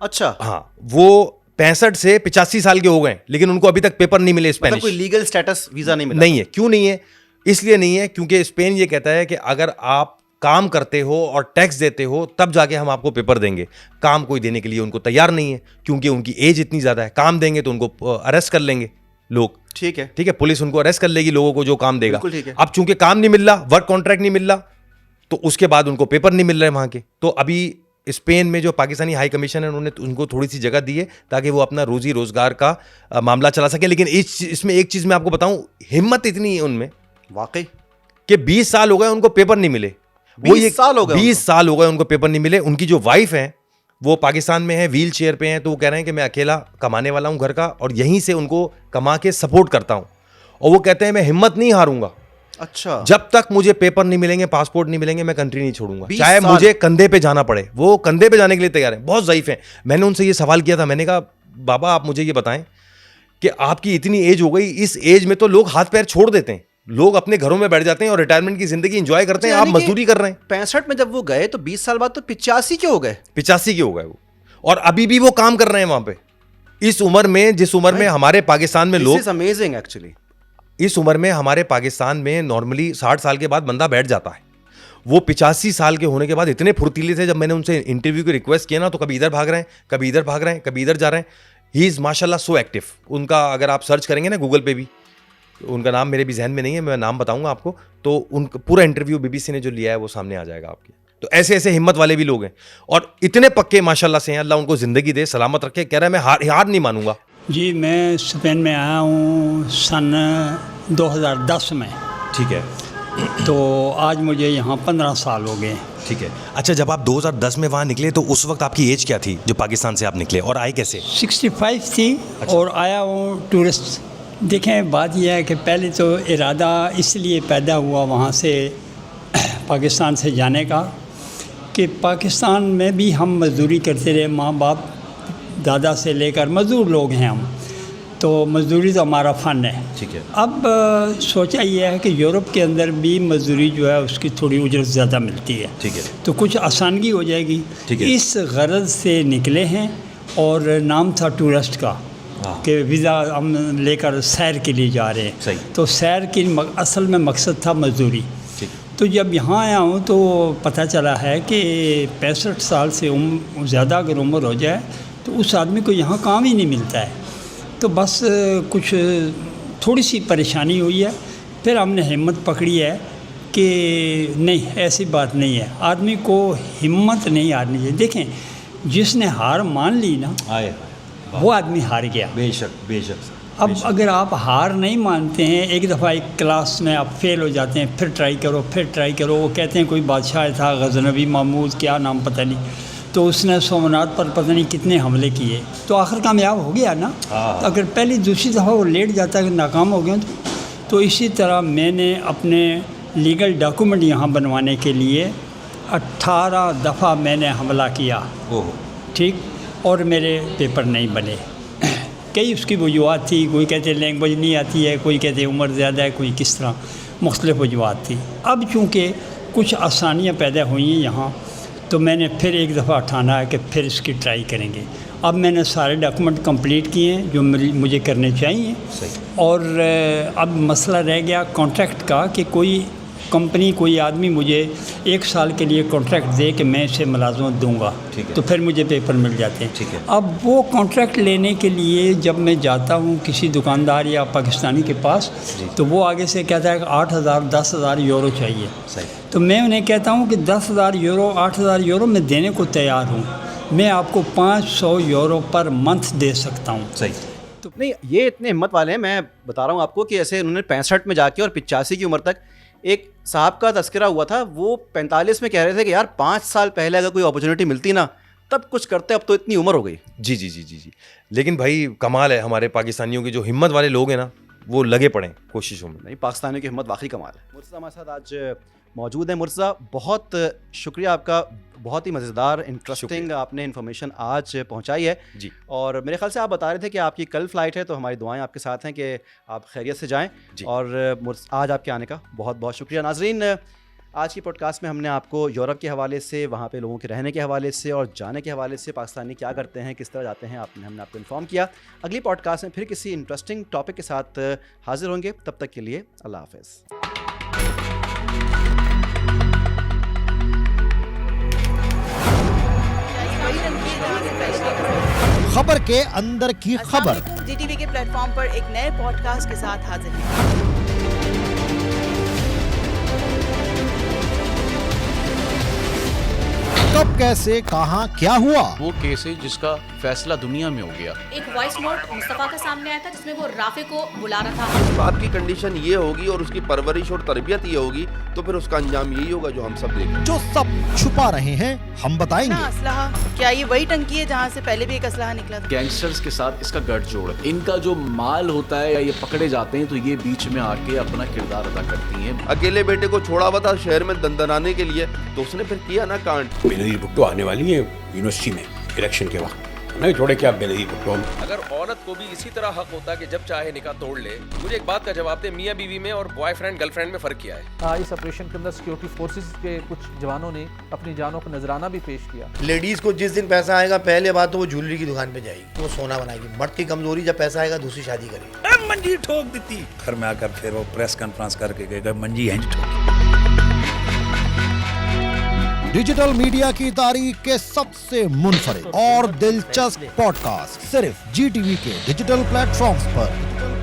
अच्छा। हाँ, वो 65 से 85 साल के हो गए, लेकिन उनको अभी तक पेपर नहीं मिले स्पेनिश। मतलब कोई लीगल स्टेटस वीज़ा नहीं मिला? नहीं है। क्यों नहीं है? इसलिए नहीं है क्योंकि स्पेन ये कहता है कि अगर आप काम करते हो और टैक्स देते हो तब जाके हम आपको पेपर देंगे। काम कोई देने के लिए उनको तैयार नहीं है, क्योंकि उनकी एज इतनी ज़्यादा है। काम देंगे तो उनको अरेस्ट कर लेंगे लोग। ठीक है, पुलिस उनको अरेस्ट कर लेगी, लोगों को जो काम देगा। अब चूंकि काम नहीं मिल रहा, वर्क कॉन्ट्रैक्ट नहीं मिल रहा, तो उसके बाद उनको पेपर नहीं मिल रहे वहाँ के। तो अभी स्पेन में जो पाकिस्तानी हाई कमीशन है, उन्होंने उनको थोड़ी सी जगह दी है ताकि वो अपना रोजी रोजगार का मामला चला सके। लेकिन इसमें एक चीज़ मैं आपको बताऊं, हिम्मत इतनी है उनमें वाकई कि 20 साल हो गए उनको पेपर नहीं मिले। वो 20 साल हो गए 20 साल हो गए उनको पेपर नहीं मिले। उनकी जो वाइफ है वो पाकिस्तान में है, व्हील चेयर पे हैं, तो वो कह रहे हैं कि मैं अकेला कमाने वाला हूं घर का और यहीं से उनको कमा के सपोर्ट करता हूं। और वो कहते हैं मैं हिम्मत नहीं हारूंगा, अच्छा, जब तक मुझे पेपर नहीं मिलेंगे, पासपोर्ट नहीं मिलेंगे, मैं कंट्री नहीं छोड़ूंगा, 20 चाहे साल। मुझे कंधे पे जाना पड़े। वो कंधे पे जाने के लिए तैयार है, बहुत ज़ईफ हैं। मैंने उनसे ये सवाल किया था, मैंने कहा बाबा आप मुझे ये बताएं कि आपकी इतनी एज हो गई, इस एज में तो लोग हाथ पैर छोड़ देते हैं, लोग अपने घरों में बैठ जाते हैं और रिटायरमेंट की जिंदगी एंजॉय करते हैं, आप यानी कि मजदूरी कर रहे हैं। 65 में जब वो गए तो 20 साल बाद तो 85 के हो गए। 85 के हो गए वो, और अभी भी वो काम कर रहे हैं वहां पे। इस उम्र में, जिस उम्र में हमारे पाकिस्तान में लोग, दिस इज अमेजिंग एक्चुअली। इस उम्र में हमारे पाकिस्तान में नॉर्मली 60 साल के बाद बंदा बैठ जाता है, वो 85 साल के होने के बाद इतने फुर्तीले थे। जब मैंने उनसे इंटरव्यू की रिक्वेस्ट किया ना, तो कभी इधर भाग रहे हैं, कभी इधर भाग रहे हैं, कभी इधर जा रहे हैं। ही इज़ माशाल्लाह सो एक्टिव। उनका अगर आप सर्च करेंगे ना गूगल पे भी, उनका नाम मेरे भी जहन में नहीं है, मैं नाम बताऊंगा आपको, तो उनका पूरा इंटरव्यू बीबीसी ने जो लिया है वो सामने आ जाएगा आपके। तो ऐसे ऐसे हिम्मत वाले भी लोग हैं और इतने पक्के माशाल्लाह से हैं, अल्लाह उनको ज़िंदगी दे, सलामत रखे। कह रहा है मैं हार नहीं मानूंगा। जी, मैं स्पेन में आया हूँ सन 2010 में, ठीक है, तो आज मुझे यहाँ 15 साल हो गए। ठीक है। अच्छा, जब आप 2010 में वहाँ निकले तो उस वक्त आपकी एज क्या थी जो पाकिस्तान से आप निकले, और आए कैसे? 65 थी। और आया हूँ टूरिस्ट। देखें, बात यह है कि पहले तो इरादा इसलिए पैदा हुआ वहाँ से पाकिस्तान से जाने का कि पाकिस्तान में भी हम मज़दूरी करते रहे, माँ बाप दादा से लेकर मज़दूर लोग हैं हम, तो मज़दूरी तो हमारा फ़न है। ठीक है। अब सोचा यह है कि यूरोप के अंदर भी मज़दूरी जो है उसकी थोड़ी उजरत ज़्यादा मिलती है, ठीक है, तो कुछ आसानगी हो जाएगी। ठीक है। इस गरज से निकले हैं और नाम था टूरिस्ट का कि वीज़ा हम लेकर सैर के लिए जा रहे हैं। सही। तो सैर की असल में मकसद था मज़दूरी। ठीक। तो जब यहाँ आया हूँ तो पता चला है कि 65 साल से ज़्यादा अगर उम्र हो जाए तो उस आदमी को यहाँ काम ही नहीं मिलता है। तो बस कुछ थोड़ी सी परेशानी हुई है, फिर हमने हिम्मत पकड़ी है कि नहीं, ऐसी बात नहीं है, आदमी को हिम्मत नहीं हारनी चाहिए। देखें, जिसने हार मान ली ना, आए वो आदमी हार गया। बेशक बेशक। अब अगर आप हार नहीं मानते हैं, एक दफ़ा एक क्लास में आप फेल हो जाते हैं, फिर ट्राई करो, फिर ट्राई करो। वो कहते हैं कोई बादशाह था गज़नवी महमूद, क्या नाम पता नहीं, तो उसने सोमनाथ पर पता नहीं कितने हमले किए, तो आखिर कामयाब हो गया ना। तो अगर पहली दूसरी दफ़ा वो लेट जाता है कि नाकाम हो गया, तो इसी तरह मैंने अपने लीगल डॉक्यूमेंट यहाँ बनवाने के लिए 18 दफ़ा मैंने हमला किया, ठीक, और मेरे पेपर नहीं बने। कई उसकी वजूहत थी, कोई कहते लैंग्वेज नहीं आती है, कोई कहते उम्र ज़्यादा है, कोई किस तरह, मुख्तलिफ़ वजूहत थी। अब चूँकि कुछ आसानियाँ पैदा हुई हैं यहाँ, तो मैंने फिर एक दफ़ा ठाना है कि फिर इसकी ट्राई करेंगे। अब मैंने सारे डॉक्यूमेंट कंप्लीट किए हैं जो मुझे करने चाहिए। सही। और अब मसला रह गया कॉन्ट्रैक्ट का कि कोई कंपनी, कोई आदमी मुझे 1 साल के लिए कॉन्ट्रैक्ट दे कि मैं इसे मुलाजमत दूंगा, तो फिर मुझे पेपर मिल जाते हैं। ठीक है। अब वो कॉन्ट्रैक्ट लेने के लिए जब मैं जाता हूँ किसी दुकानदार या पाकिस्तानी के पास, तो वो आगे से कहता है कि 8,000 10,000 यूरो चाहिए। सही। तो मैं उन्हें कहता हूँ कि 10,000 यूरो 8,000 यूरो मैं देने को तैयार हूँ, मैं आपको 500 यूरो पर मंथ दे सकता हूँ। सही। तो नहीं, ये इतने हिम्मत वाले हैं। मैं बता रहा हूँ आपको कि ऐसे उन्होंने 65 में जाके और 85 की उम्र तक, एक साहब का तस्करा हुआ था, वो 45 में कह रहे थे कि यार 5 साल पहले अगर कोई अपॉर्चुनिटी मिलती ना तब कुछ करते, अब तो इतनी उम्र हो गई। जी जी जी जी जी। लेकिन भाई कमाल है हमारे पाकिस्तानियों के, जो हिम्मत वाले लोग हैं ना, वो लगे पड़े हैं कोशिशों में। नहीं, पाकिस्तानियों की हिम्मत वाकई कमाल है। मुर्तज़ा हमारे साथ आज मौजूद है। मुर्तज़ा, बहुत शुक्रिया आपका, बहुत ही मज़ेदार इंटरेस्टिंग आपने इन्फॉर्मेशन आज पहुंचाई है जी। और मेरे ख्याल से आप बता रहे थे कि आपकी कल फ़्लाइट है, तो हमारी दुआएं आपके साथ हैं कि आप खैरियत से जाएं। और आज आपके आने का बहुत बहुत शुक्रिया। नाजरीन, आज की पॉडकास्ट में हमने आपको यूरोप के हवाले से, वहाँ पे लोगों के रहने के हवाले से और जाने के हवाले से, पाकिस्तानी क्या करते हैं, किस तरह जाते हैं, हमने आपको इन्फॉर्म किया। अगली पॉडकास्ट में फिर किसी इंटरेस्टिंग टॉपिक के साथ हाजिर होंगे। तब तक के लिए अल्लाह हाफ़िज़। खबर के अंदर की खबर। जीटीवी के प्लेटफॉर्म पर एक नए पॉडकास्ट के साथ हाजिर हैं। कब कैसे कहां क्या हुआ, वो केस है जिसका फैसला दुनिया में हो गया। एक वॉइस नोट मुस्तफा का सामने आया था जिसमें वो राफे को बुला रहा था। इस बात की कंडीशन ये होगी और उसकी परवरिश और तरबियत ये होगी तो फिर उसका अंजाम यही होगा जो हम सब देखें। जो सब छुपा रहे हैं हम बताएंगे। असलहा, क्या ये वही टंकी है जहाँ से पहले भी एक असलहा निकला था? गैंगस्टर्स के साथ इसका गठजोड़ है। इनका जो माल होता है या ये पकड़े जाते हैं तो ये बीच में आके अपना किरदार अदा करती हैं। अकेले बेटे को छोड़ा हुआ था शहर में दंदनाने के लिए तो उसने फिर किया ना कांड। बेनजीर भुट्टो आने वाली है यूनिवर्सिटी में इलेक्शन के वक्त, नहीं छोड़े क्या बेनजीर भुट्टो। अगर औरत को भी इसी तरह हक होता कि जब चाहे निकाह तोड़ ले, मुझे एक बात का जवाब दे, मियां बीवी में और बॉयफ्रेंड गर्लफ्रेंड में फर्क क्या है? इस ऑपरेशन के अंदर सिक्योरिटी फोर्सेस के कुछ जवानों ने अपनी जानों को नजराना भी पेश किया। लेडीज को जिस दिन पैसा आएगा पहले बात तो वो ज्वेलरी की दुकान पे जाएगी, वो सोना बनाएगी। मर्द की कमजोरी जब पैसा आएगा दूसरी शादी करेगी। मंजी ठोक देती, घर में आकर फिर वो प्रेस कॉन्फ्रेंस करके गए मंजी है ठोक। डिजिटल मीडिया की तारीख के सबसे मुनफरिद और दिलचस्प पॉडकास्ट सिर्फ GTV के डिजिटल प्लेटफॉर्म्स पर।